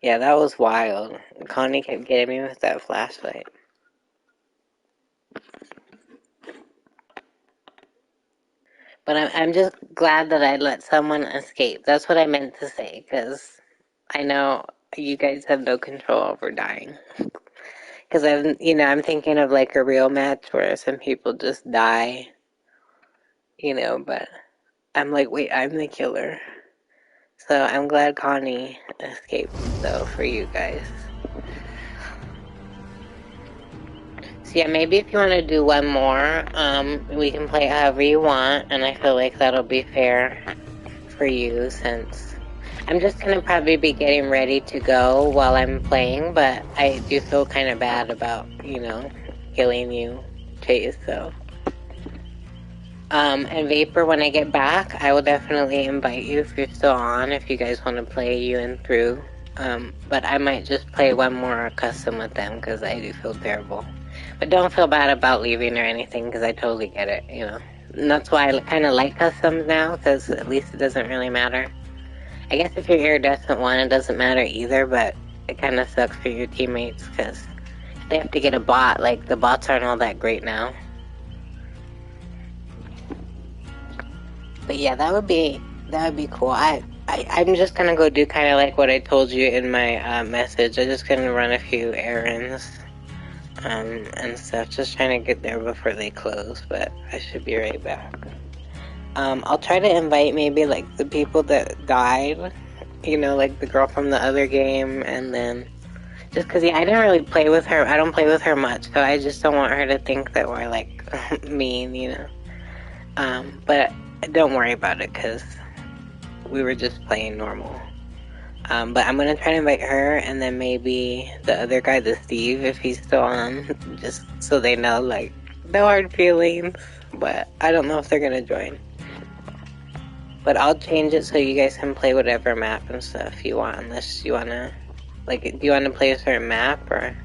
Yeah, that was wild. Connie kept getting me with that flashlight. But I'm just glad that I let someone escape. That's what I meant to say, because I know you guys have no control over dying. Because I'm thinking of like a real match where some people just die, you know, but I'm like, wait, I'm the killer. So I'm glad Connie escaped, though, for you guys. So yeah, maybe if you want to do one more, we can play however you want, and I feel like that'll be fair for you, since I'm just gonna probably be getting ready to go while I'm playing, but I do feel kind of bad about, killing you, Chase, so. And Vapor, when I get back, I will definitely invite you if you're still on, if you guys want to play you and through. But I might just play one more custom with them, because I do feel terrible. But don't feel bad about leaving or anything, because I totally get it, And that's why I kind of like customs now, because at least it doesn't really matter. I guess if you're iridescent one, it doesn't matter either, but it kind of sucks for your teammates, because they have to get a bot. Like, the bots aren't all that great now. But yeah, that would be cool. I'm just gonna go do kind of like what I told you in my message. I'm just gonna run a few errands and stuff, just trying to get there before they close, but I should be right back. I'll try to invite maybe like the people that died, like the girl from the other game, and then just because, yeah, I didn't really play with her. I don't play with her much, so I just don't want her to think that we're like mean, but don't worry about it, because we were just playing normal. But I'm gonna try to invite her, and then maybe the other guy, the Steve, if he's still on, just so they know, like, no hard feelings, but I don't know if they're gonna join. But I'll change it so you guys can play whatever map and stuff you want, unless you wanna, like, do you wanna play a certain map, or?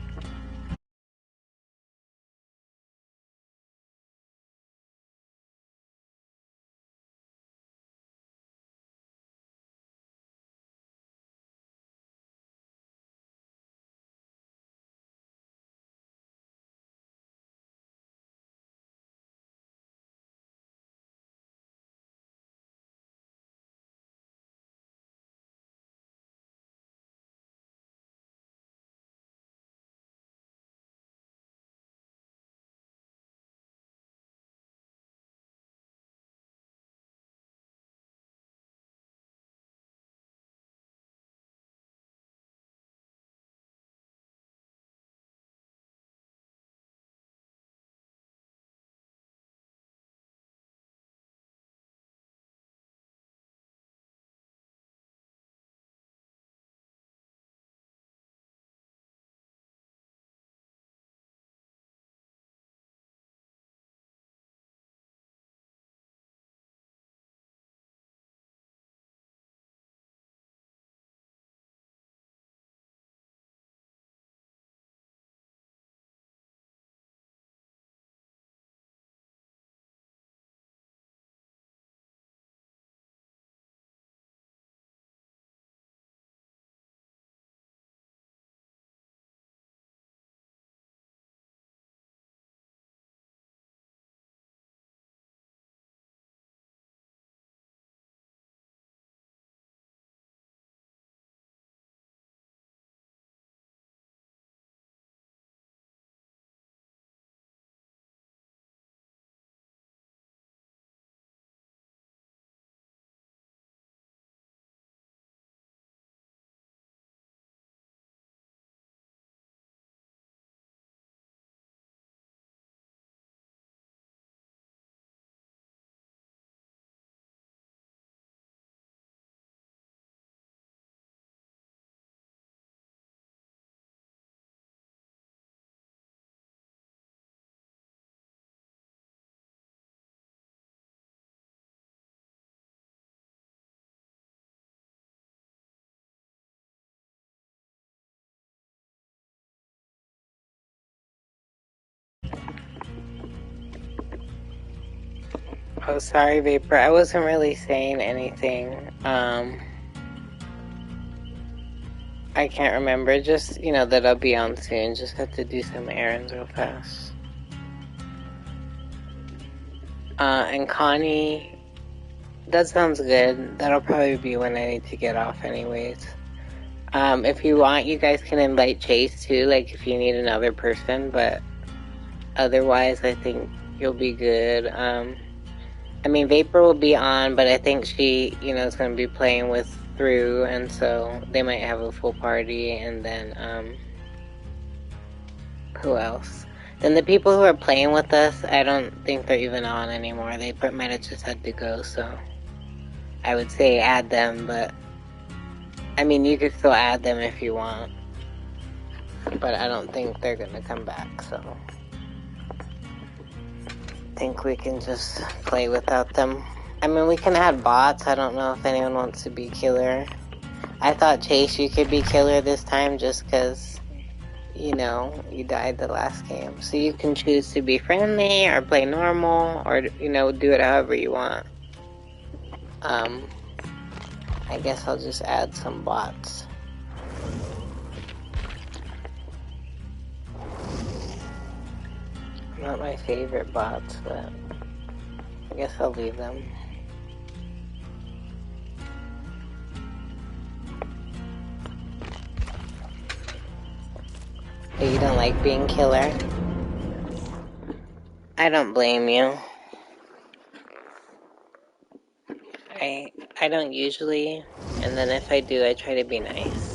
Oh, sorry, Vapor. I wasn't really saying anything. I can't remember. Just, that I'll be on soon. Just have to do some errands real fast. And Connie, that sounds good. That'll probably be when I need to get off anyways. If you want, you guys can invite Chase too, like if you need another person, but otherwise I think you'll be good. I mean, Vapor will be on, but I think she, is going to be playing with through, and so they might have a full party, and then, who else? Then the people who are playing with us, I don't think they're even on anymore. They might have just had to go, so I would say add them, but I mean, you could still add them if you want, but I don't think they're gonna come back, so I think we can just play without them. I mean, we can add bots. I don't know if anyone wants to be killer. I thought, Chase, you could be killer this time just because, you know, you died the last game. So you can choose to be friendly or play normal or, you know, do it however you want. I guess I'll just add some bots. Not my favorite bots, but I guess I'll leave them. But you don't like being killer? I don't blame you. I don't usually, and then if I do, I try to be nice.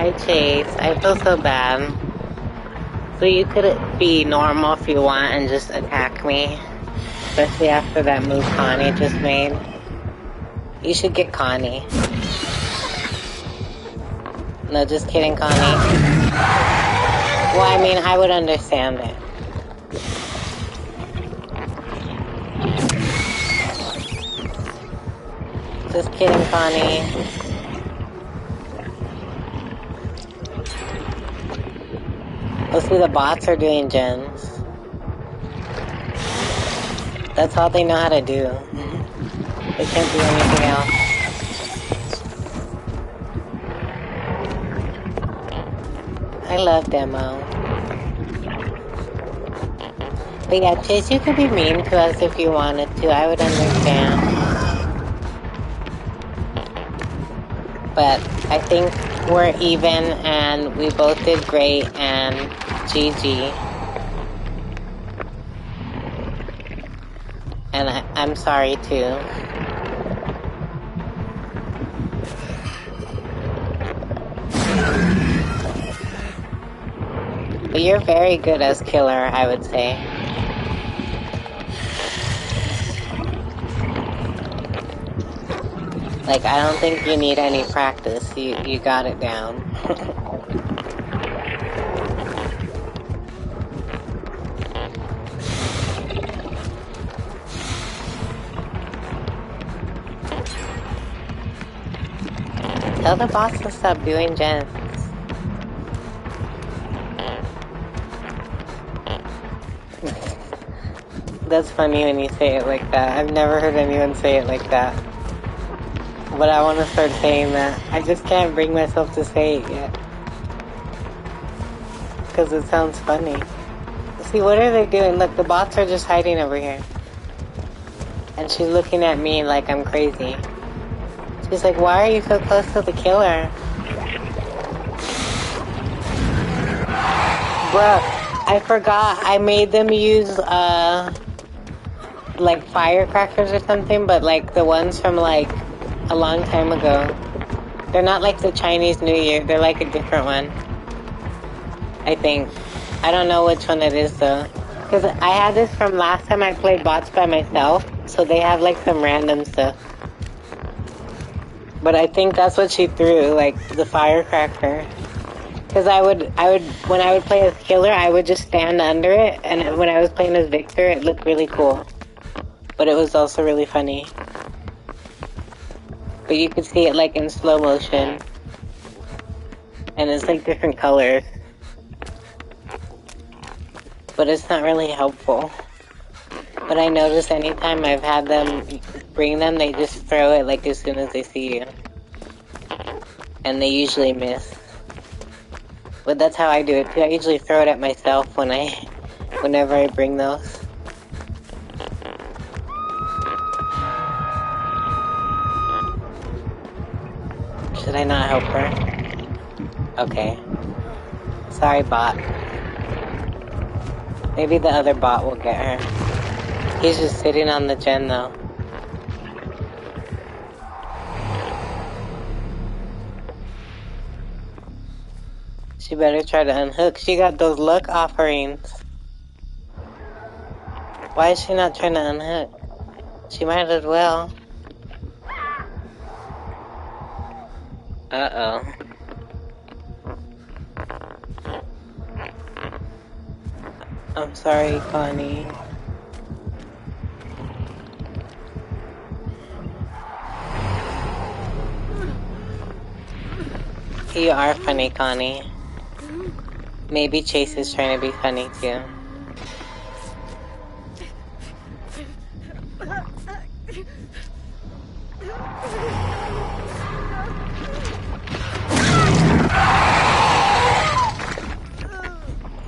Hi, Chase. I feel so bad. So you could be normal if you want and just attack me. Especially after that move Connie just made. You should get Connie. No, just kidding, Connie. Well, I mean, I would understand it. Just kidding, Connie. Let's see, the bots are doing gens. That's all they know how to do. They can't do anything else. I love demo. But yeah, Chase, you could be mean to us if you wanted to. I would understand. But I think we're even and we both did great and GG. I'm sorry too. But you're very good as killer, I would say. Like, I don't think you need any practice. You got it down. Tell the boss to stop doing gens. That's funny when you say it like that. I've never heard anyone say it like that. But I want to start saying that. I just can't bring myself to say it yet. Because it sounds funny. See, what are they doing? Look, the bots are just hiding over here. And she's looking at me like I'm crazy. She's like, why are you so close to the killer? Bruh, I forgot. I made them use, like firecrackers or something, but like the ones from like a long time ago. They're not like the Chinese New Year. They're like a different one. I think. I don't know which one it is though. Because I had this from last time I played bots by myself. So they have like some random stuff. But I think that's what she threw, like the firecracker. Because when I would play as killer, I would just stand under it. And when I was playing as Victor, it looked really cool. But it was also really funny. But you could see it like in slow motion. And it's like different colors. But it's not really helpful. But I notice anytime I've had them bring them, they just throw it like as soon as they see you. And they usually miss. But that's how I do it too. I usually throw it at myself whenever I bring those. Should I not help her? Okay. Sorry, bot. Maybe the other bot will get her. He's just sitting on the gen, though. She better try to unhook. She got those luck offerings. Why is she not trying to unhook? She might as well. Uh-oh. I'm sorry, Connie. You are funny, Connie. Maybe Chase is trying to be funny, too.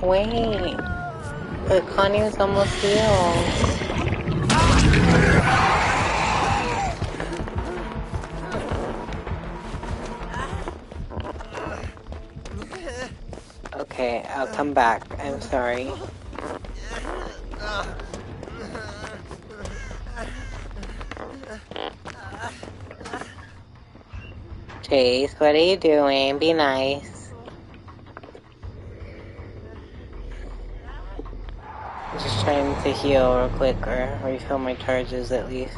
Wait. But Connie was almost healed. Okay, I'll come back. I'm sorry. Chase, what are you doing? Be nice. I'm just trying to heal real quick, or refill my charges at least.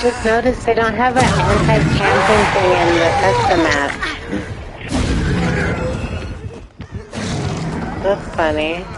just noticed they don't have an anti-camping thing in the custom map. That's funny.